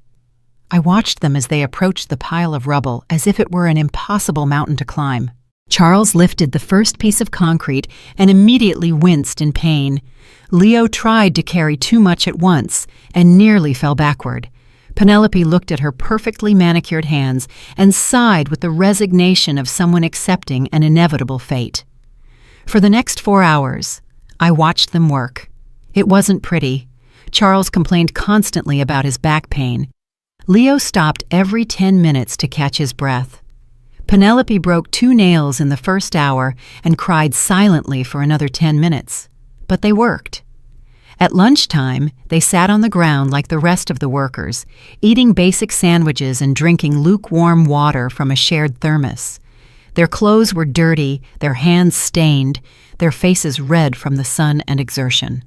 I watched them as they approached the pile of rubble as if it were an impossible mountain to climb. Charles lifted the first piece of concrete and immediately winced in pain. Leo tried to carry too much at once and nearly fell backward. Penelope looked at her perfectly manicured hands and sighed with the resignation of someone accepting an inevitable fate. For the next 4 hours, I watched them work. It wasn't pretty. Charles complained constantly about his back pain. Leo stopped every 10 minutes to catch his breath. Penelope broke 2 nails in the first hour and cried silently for another 10 minutes. But they worked. At lunchtime, they sat on the ground like the rest of the workers, eating basic sandwiches and drinking lukewarm water from a shared thermos. Their clothes were dirty, their hands stained, their faces red from the sun and exertion.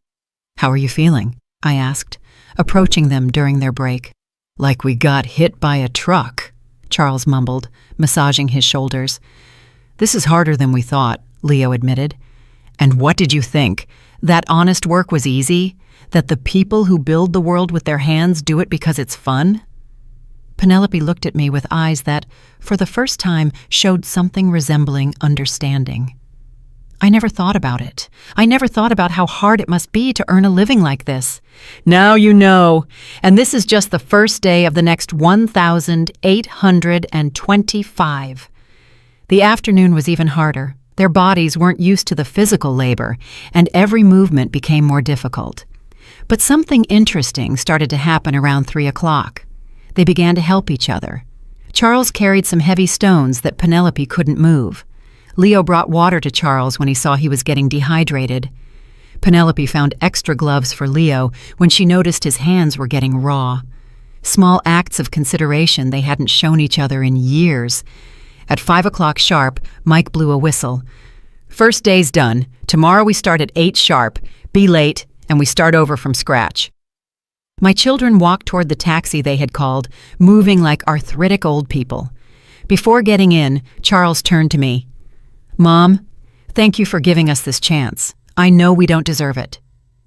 "How are you feeling?" I asked, approaching them during their break. "Like we got hit by a truck," Charles mumbled, massaging his shoulders. "This is harder than we thought," Leo admitted. "And what did you think? That honest work was easy? That the people who build the world with their hands do it because it's fun?" Penelope looked at me with eyes that, for the first time, showed something resembling understanding. "I never thought about it. I never thought about how hard it must be to earn a living like this. Now you know. And this is just the first day of the next 1,825. The afternoon was even harder. Their bodies weren't used to the physical labor, and every movement became more difficult. But something interesting started to happen around 3 o'clock. They began to help each other. Charles carried some heavy stones that Penelope couldn't move. Leo brought water to Charles when he saw he was getting dehydrated. Penelope found extra gloves for Leo when she noticed his hands were getting raw. Small acts of consideration they hadn't shown each other in years. At 5 o'clock sharp, Mike blew a whistle. "First day's done. Tomorrow we start at 8 sharp. Be late, and we start over from scratch." My children walked toward the taxi they had called, moving like arthritic old people. Before getting in, Charles turned to me. "Mom, thank you for giving us this chance. I know we don't deserve it."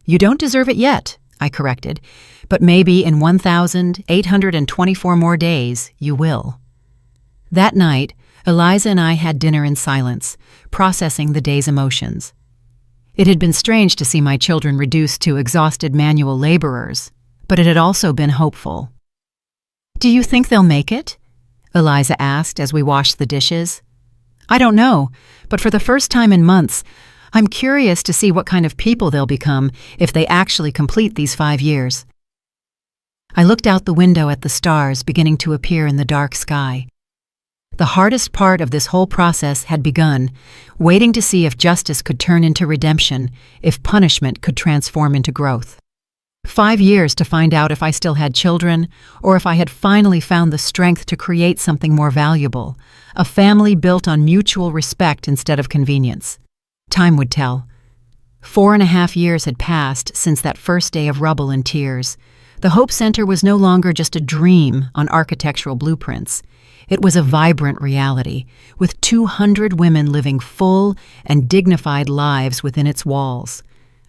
"You don't deserve it yet," I corrected, "but maybe in 1,824 more days you will." That night, Eliza and I had dinner in silence, processing the day's emotions. It had been strange to see my children reduced to exhausted manual laborers, but it had also been hopeful. "Do you think they'll make it?" Eliza asked as we washed the dishes. "I don't know, but for the first time in months, I'm curious to see what kind of people they'll become if they actually complete these 5 years." I looked out the window at the stars beginning to appear in the dark sky. The hardest part of this whole process had begun, waiting to see if justice could turn into redemption, if punishment could transform into growth. 5 years to find out if I still had children, or if I had finally found the strength to create something more valuable, a family built on mutual respect instead of convenience. Time would tell. 4.5 years had passed since that first day of rubble and tears. The Hope Center was no longer just a dream on architectural blueprints. It was a vibrant reality, with 200 women living full and dignified lives within its walls.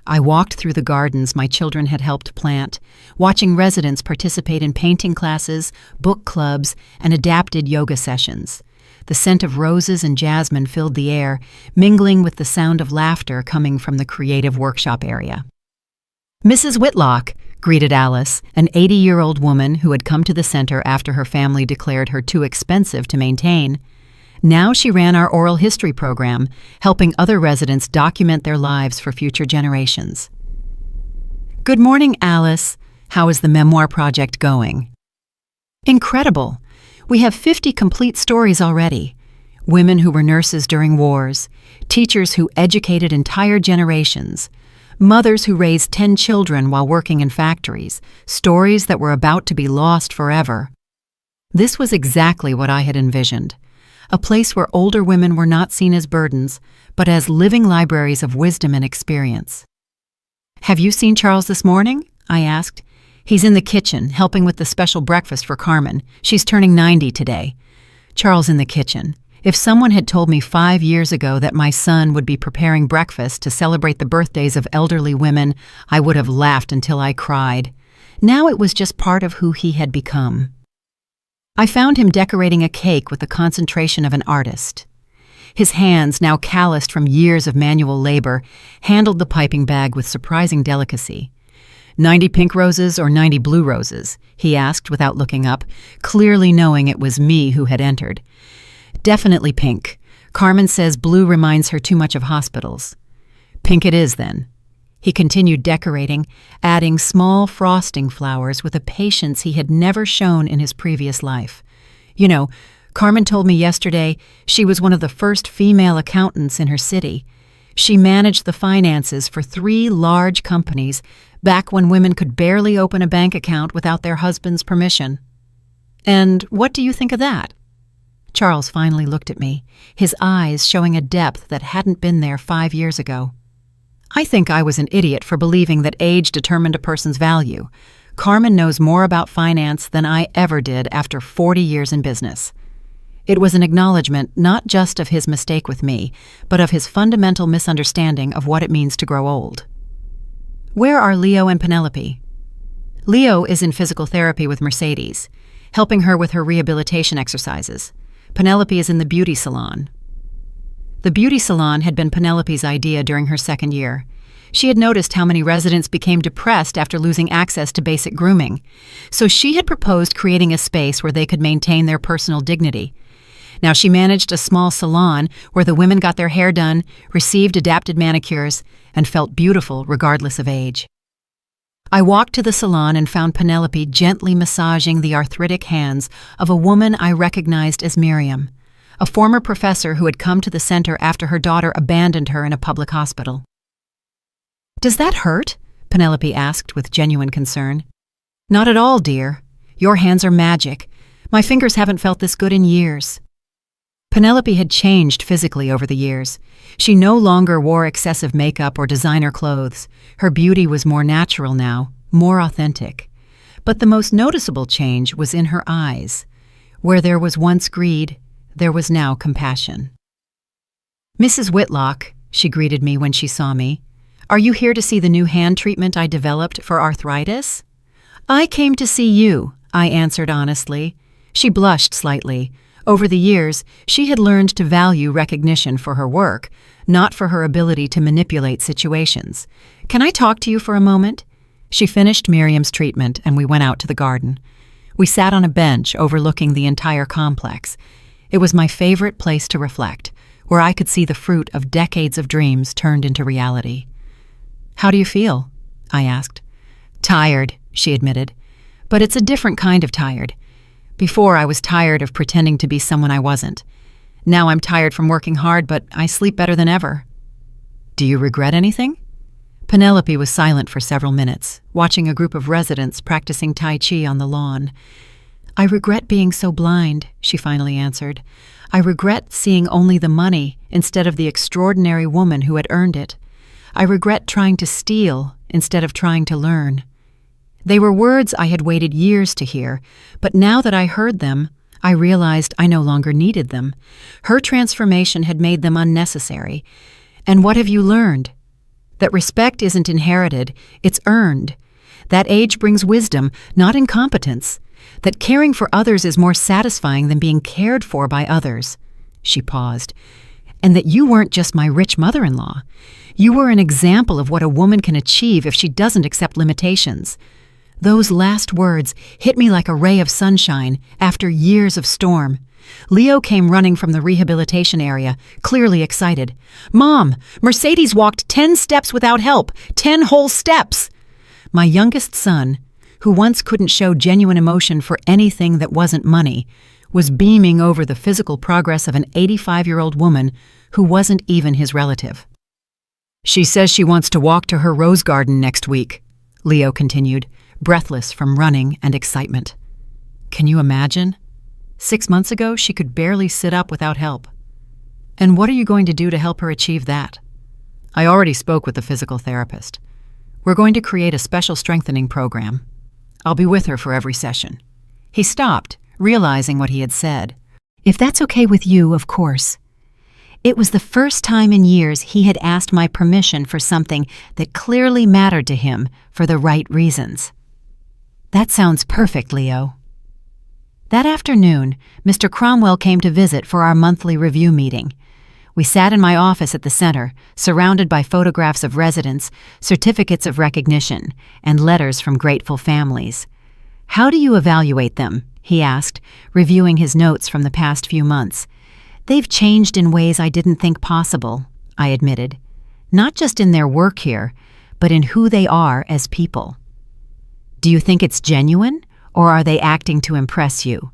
I walked through the gardens my children had helped plant, watching residents participate in painting classes, book clubs, and adapted yoga sessions. The scent of roses and jasmine filled the air, mingling with the sound of laughter coming from the creative workshop area. "Mrs. Whitlock," greeted Alice, an 80-year-old woman who had come to the center after her family declared her too expensive to maintain. Now she ran our oral history program, helping other residents document their lives for future generations. Good morning, Alice. How is the memoir project going? Incredible. We have 50 complete stories already. Women who were nurses during wars, teachers who educated entire generations, mothers who raised 10 children while working in factories, stories that were about to be lost forever. This was exactly what I had envisioned, a place where older women were not seen as burdens, but as living libraries of wisdom and experience. Have you seen Charles this morning? I asked. He's in the kitchen, helping with the special breakfast for Carmen. She's turning 90 today. Charles in the kitchen. If someone had told me 5 years ago that my son would be preparing breakfast to celebrate the birthdays of elderly women, I would have laughed until I cried. Now it was just part of who he had become. I found him decorating a cake with the concentration of an artist. His hands, now calloused from years of manual labor, handled the piping bag with surprising delicacy. 90 pink roses or 90 blue roses? He asked without looking up, clearly knowing it was me who had entered. Definitely pink. Carmen says blue reminds her too much of hospitals. Pink it is, then. He continued decorating, adding small frosting flowers with a patience he had never shown in his previous life. You know, Carmen told me yesterday she was one of the first female accountants in her city. She managed the finances for 3 large companies back when women could barely open a bank account without their husband's permission. And what do you think of that? Charles finally looked at me, his eyes showing a depth that hadn't been there 5 years ago. I think I was an idiot for believing that age determined a person's value. Carmen knows more about finance than I ever did after 40 years in business. It was an acknowledgement not just of his mistake with me, but of his fundamental misunderstanding of what it means to grow old. Where are Leo and Penelope? Leo is in physical therapy with Mercedes, helping her with her rehabilitation exercises. Penelope is in the beauty salon. The beauty salon had been Penelope's idea during her 2nd year. She had noticed how many residents became depressed after losing access to basic grooming, so she had proposed creating a space where they could maintain their personal dignity. Now she managed a small salon where the women got their hair done, received adapted manicures, and felt beautiful regardless of age. I walked to the salon and found Penelope gently massaging the arthritic hands of a woman I recognized as Miriam, a former professor who had come to the center after her daughter abandoned her in a public hospital. "Does that hurt?" Penelope asked with genuine concern. "Not at all, dear. Your hands are magic. My fingers haven't felt this good in years." Penelope had changed physically over the years. She no longer wore excessive makeup or designer clothes. Her beauty was more natural now, more authentic. But the most noticeable change was in her eyes. Where there was once greed, there was now compassion. "Mrs. Whitlock," she greeted me when she saw me, "are you here to see the new hand treatment I developed for arthritis?" "I came to see you," I answered honestly. She blushed slightly. Over the years, she had learned to value recognition for her work, not for her ability to manipulate situations. "Can I talk to you for a moment?" She finished Miriam's treatment and we went out to the garden. We sat on a bench overlooking the entire complex. It was my favorite place to reflect, where I could see the fruit of decades of dreams turned into reality. "How do you feel?" I asked. "Tired," she admitted. "But it's a different kind of tired. Before, I was tired of pretending to be someone I wasn't. Now I'm tired from working hard, but I sleep better than ever." "Do you regret anything?" Penelope was silent for several minutes, watching a group of residents practicing Tai Chi on the lawn. "I regret being so blind," she finally answered. "I regret seeing only the money instead of the extraordinary woman who had earned it. I regret trying to steal instead of trying to learn." They were words I had waited years to hear, but now that I heard them, I realized I no longer needed them. Her transformation had made them unnecessary. And what have you learned? That respect isn't inherited, it's earned. That age brings wisdom, not incompetence. That caring for others is more satisfying than being cared for by others. She paused. And that you weren't just my rich mother-in-law. You were an example of what a woman can achieve if she doesn't accept limitations. Those last words hit me like a ray of sunshine after years of storm. Leo came running from the rehabilitation area, clearly excited. "Mom, Mercedes walked 10 steps without help, 10 whole steps!" My youngest son, who once couldn't show genuine emotion for anything that wasn't money, was beaming over the physical progress of an 85-year-old woman who wasn't even his relative. "She says she wants to walk to her rose garden next week," Leo continued, breathless from running and excitement. Can you imagine? 6 months ago, she could barely sit up without help. And what are you going to do to help her achieve that? I already spoke with the physical therapist. We're going to create a special strengthening program. I'll be with her for every session. He stopped, realizing what he had said. If that's okay with you, of course. It was the first time in years he had asked my permission for something that clearly mattered to him for the right reasons. That sounds perfect, Leo. That afternoon, Mr. Cromwell came to visit for our monthly review meeting. We sat in my office at the center, surrounded by photographs of residents, certificates of recognition, and letters from grateful families. "How do you evaluate them?" he asked, reviewing his notes from the past few months. "They've changed in ways I didn't think possible," I admitted. "Not just in their work here, but in who they are as people." "Do you think it's genuine, or are they acting to impress you?"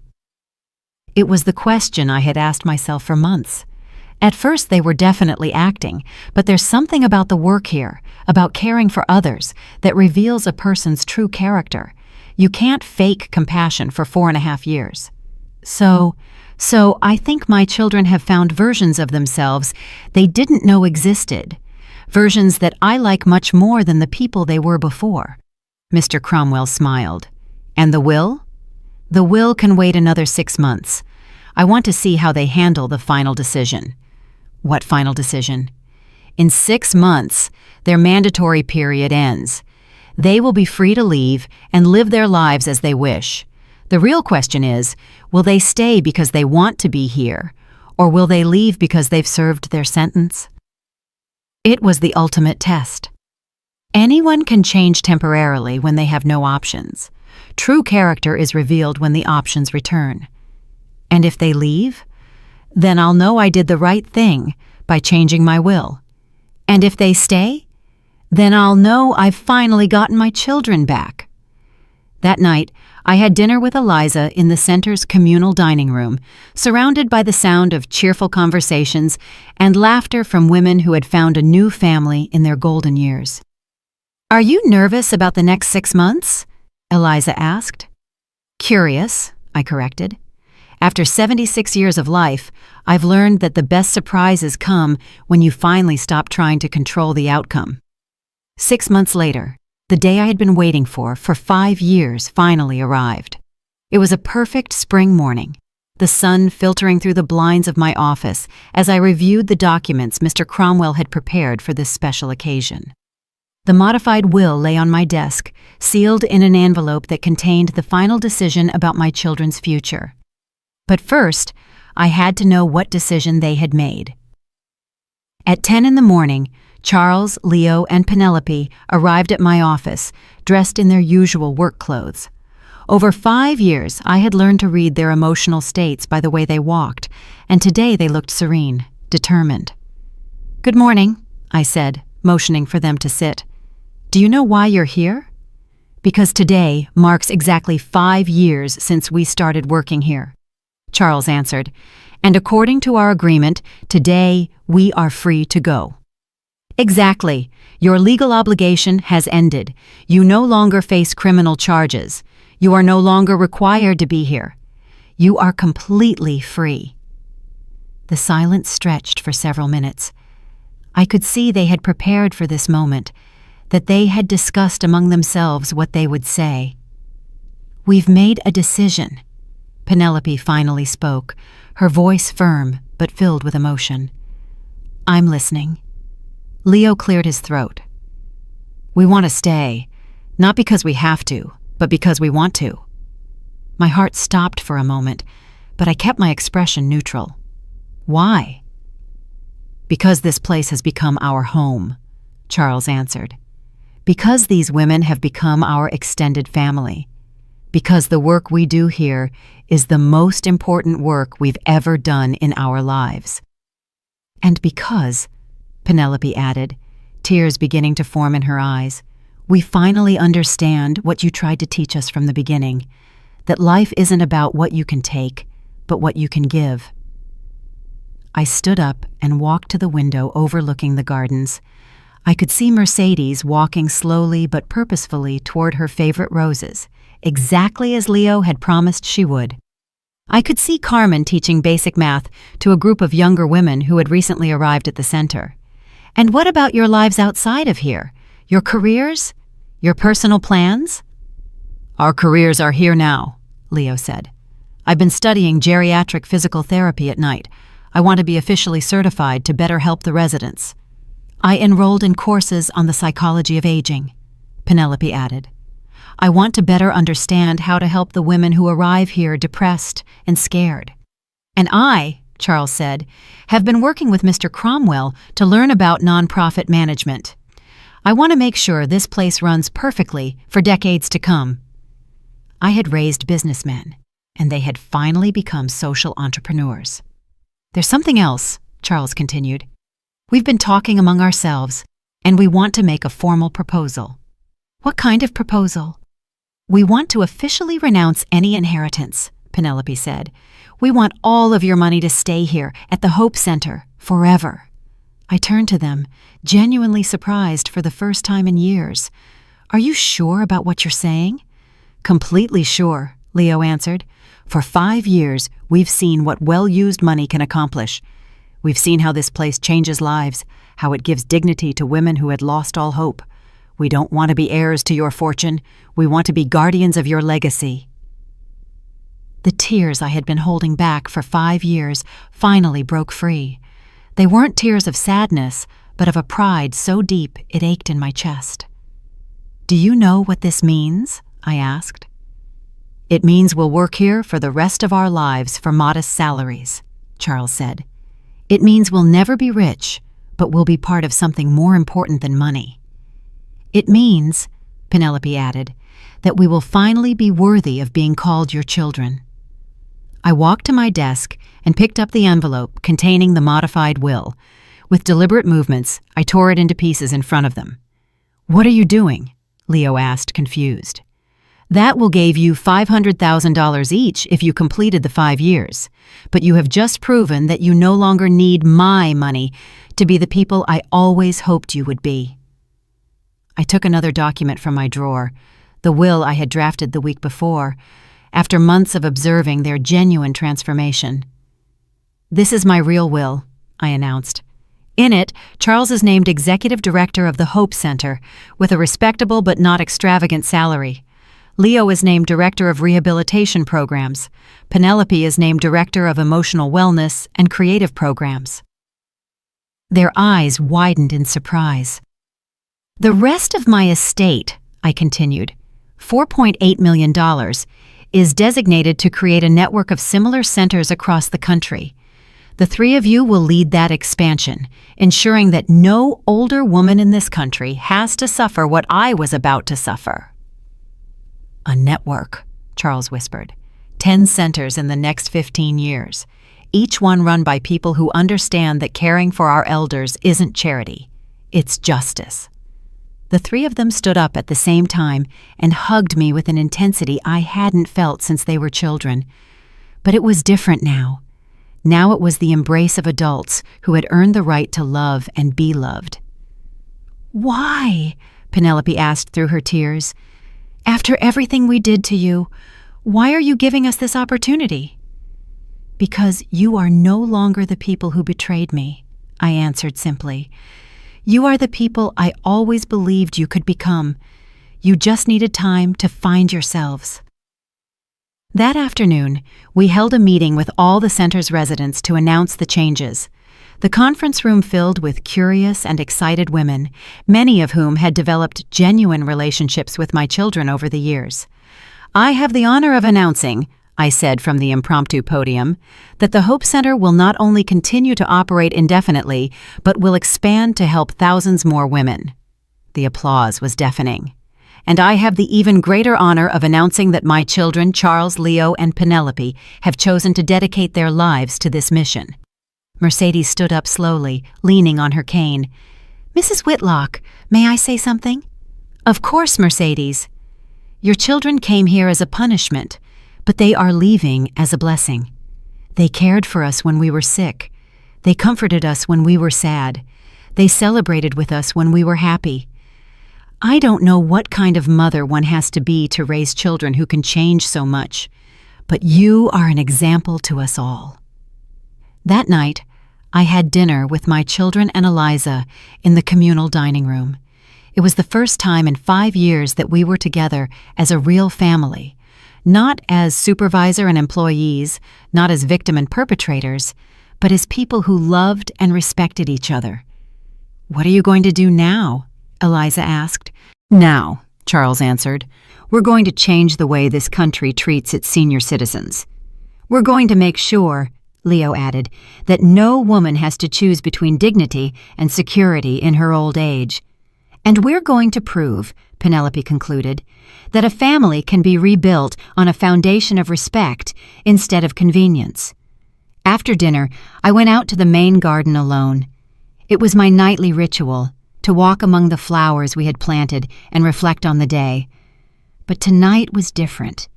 It was the question I had asked myself for months. At first they were definitely acting, but there's something about the work here, about caring for others, that reveals a person's true character. You can't fake compassion for 4.5 years. So I think my children have found versions of themselves they didn't know existed, versions that I like much more than the people they were before. Mr. Cromwell smiled. "And the will?" "The will can wait another 6 months. I want to see how they handle the final decision." "What final decision?" "In 6 months, their mandatory period ends. They will be free to leave and live their lives as they wish. The real question is, will they stay because they want to be here, or will they leave because they've served their sentence?" It was the ultimate test. Anyone can change temporarily when they have no options. True character is revealed when the options return. And if they leave, then I'll know I did the right thing by changing my will. And if they stay, then I'll know I've finally gotten my children back. That night, I had dinner with Eliza in the center's communal dining room, surrounded by the sound of cheerful conversations and laughter from women who had found a new family in their golden years. "Are you nervous about the next 6 months?" Eliza asked. "Curious," I corrected. After 76 years of life, I've learned that the best surprises come when you finally stop trying to control the outcome. 6 months later, the day I had been waiting for 5 years finally arrived. It was a perfect spring morning, the sun filtering through the blinds of my office as I reviewed the documents Mr. Cromwell had prepared for this special occasion. The modified will lay on my desk, sealed in an envelope that contained the final decision about my children's future. But first, I had to know what decision they had made. At 10 in the morning, Charles, Leo, and Penelope arrived at my office, dressed in their usual work clothes. Over 5 years, I had learned to read their emotional states by the way they walked, and today they looked serene, determined. "Good morning," I said, motioning for them to sit. "Do you know why you're here?" "Because today marks exactly 5 years since we started working here," Charles answered, "and according to our agreement, today we are free to go." "Exactly. Your legal obligation has ended. You no longer face criminal charges. You are no longer required to be here. You are completely free." The silence stretched for several minutes. I could see they had prepared for this moment, that they had discussed among themselves what they would say. "We've made a decision," Penelope finally spoke, her voice firm but filled with emotion. "I'm listening." Leo cleared his throat. "We want to stay, not because we have to, but because we want to." My heart stopped for a moment, but I kept my expression neutral. "Why?" "Because this place has become our home," Charles answered. "Because these women have become our extended family. Because the work we do here is the most important work we've ever done in our lives. And because, Penelope added, tears beginning to form in her eyes, we finally understand what you tried to teach us from the beginning, that life isn't about what you can take, but what you can give. I stood up and walked to the window overlooking the gardens. I could see Mercedes walking slowly but purposefully toward her favorite roses, exactly as Leo had promised she would. I could see Carmen teaching basic math to a group of younger women who had recently arrived at the center. And what about your lives outside of here? Your careers? Your personal plans? Our careers are here now, Leo said. I've been studying geriatric physical therapy at night. I want to be officially certified to better help the residents. I enrolled in courses on the psychology of aging, Penelope added. I want to better understand how to help the women who arrive here depressed and scared. And I, Charles said, have been working with Mr. Cromwell to learn about nonprofit management. I want to make sure this place runs perfectly for decades to come. I had raised businessmen, and they had finally become social entrepreneurs. There's something else, Charles continued. We've been talking among ourselves, and we want to make a formal proposal. What kind of proposal? We want to officially renounce any inheritance, Penelope said. We want all of your money to stay here at the Hope Center forever. I turned to them, genuinely surprised for the first time in years. Are you sure about what you're saying? Completely sure, Leo answered. For 5 years, we've seen what well-used money can accomplish. We've seen how this place changes lives, how it gives dignity to women who had lost all hope. We don't want to be heirs to your fortune. We want to be guardians of your legacy. The tears I had been holding back for 5 years finally broke free. They weren't tears of sadness, but of a pride so deep it ached in my chest. Do you know what this means? I asked. It means we'll work here for the rest of our lives for modest salaries, Charles said. It means we'll never be rich, but we'll be part of something more important than money. It means, Penelope added, that we will finally be worthy of being called your children. I walked to my desk and picked up the envelope containing the modified will. With deliberate movements, I tore it into pieces in front of them. What are you doing? Leo asked, confused. That will give you $500,000 each if you completed the 5 years. But you have just proven that you no longer need my money to be the people I always hoped you would be. I took another document from my drawer, the will I had drafted the week before, after months of observing their genuine transformation. This is my real will, I announced. In it, Charles is named Executive Director of the Hope Center, with a respectable but not extravagant salary. Leo is named Director of Rehabilitation Programs. Penelope is named Director of Emotional Wellness and Creative Programs. Their eyes widened in surprise. The rest of my estate, I continued, $4.8 million, is designated to create a network of similar centers across the country. The 3 of you will lead that expansion, ensuring that no older woman in this country has to suffer what I was about to suffer. A network, Charles whispered. 10 centers in the next 15 years, each one run by people who understand that caring for our elders isn't charity, it's justice. The 3 of them stood up at the same time and hugged me with an intensity I hadn't felt since they were children. But it was different now. Now it was the embrace of adults who had earned the right to love and be loved. Why? Penelope asked through her tears. After everything we did to you, why are you giving us this opportunity? Because you are no longer the people who betrayed me, I answered simply. You are the people I always believed you could become. You just needed time to find yourselves. That afternoon, we held a meeting with all the center's residents to announce the changes. The conference room filled with curious and excited women, many of whom had developed genuine relationships with my children over the years. I have the honor of announcing, I said from the impromptu podium, that the Hope Center will not only continue to operate indefinitely, but will expand to help thousands more women. The applause was deafening. and I have the even greater honor of announcing that my children, Charles, Leo, and Penelope, have chosen to dedicate their lives to this mission." Mercedes stood up slowly, leaning on her cane. "Mrs. Whitlock, may I say something?" "Of course, Mercedes. Your children came here as a punishment, but they are leaving as a blessing. They cared for us when we were sick. They comforted us when we were sad. They celebrated with us when we were happy. I don't know what kind of mother one has to be to raise children who can change so much, but you are an example to us all." That night, I had dinner with my children and Eliza in the communal dining room. It was the first time in 5 years that we were together as a real family, not as supervisor and employees, not as victim and perpetrators, but as people who loved and respected each other. "What are you going to do now?" Eliza asked. "Now," Charles answered, "we're going to change the way this country treats its senior citizens. We're going to make sure," Leo added, "that no woman has to choose between dignity and security in her old age. And we're going to prove," Penelope concluded, "that a family can be rebuilt on a foundation of respect instead of convenience." After dinner, I went out to the main garden alone. It was my nightly ritual, to walk among the flowers we had planted and reflect on the day. But tonight was different.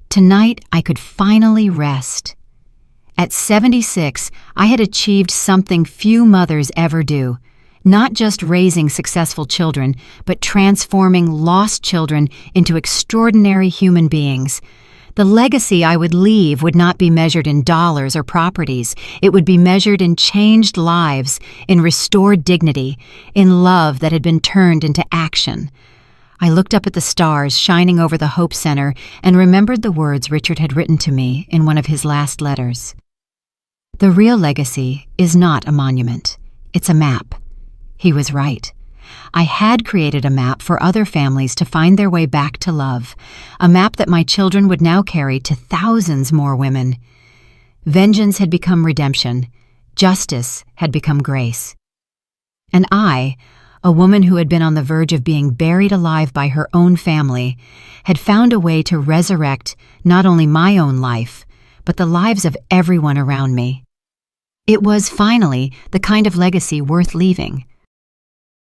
Tonight I could finally rest. At 76, I had achieved something few mothers ever do, not just raising successful children, but transforming lost children into extraordinary human beings. The legacy I would leave would not be measured in dollars or properties. It would be measured in changed lives, in restored dignity, in love that had been turned into action. I looked up at the stars shining over the Hope Center and remembered the words Richard had written to me in one of his last letters. "The real legacy is not a monument. It's a map." He was right. I had created a map for other families to find their way back to love, a map that my children would now carry to thousands more women. Vengeance had become redemption. Justice had become grace. And I, a woman who had been on the verge of being buried alive by her own family, had found a way to resurrect not only my own life, but the lives of everyone around me. It was finally the kind of legacy worth leaving,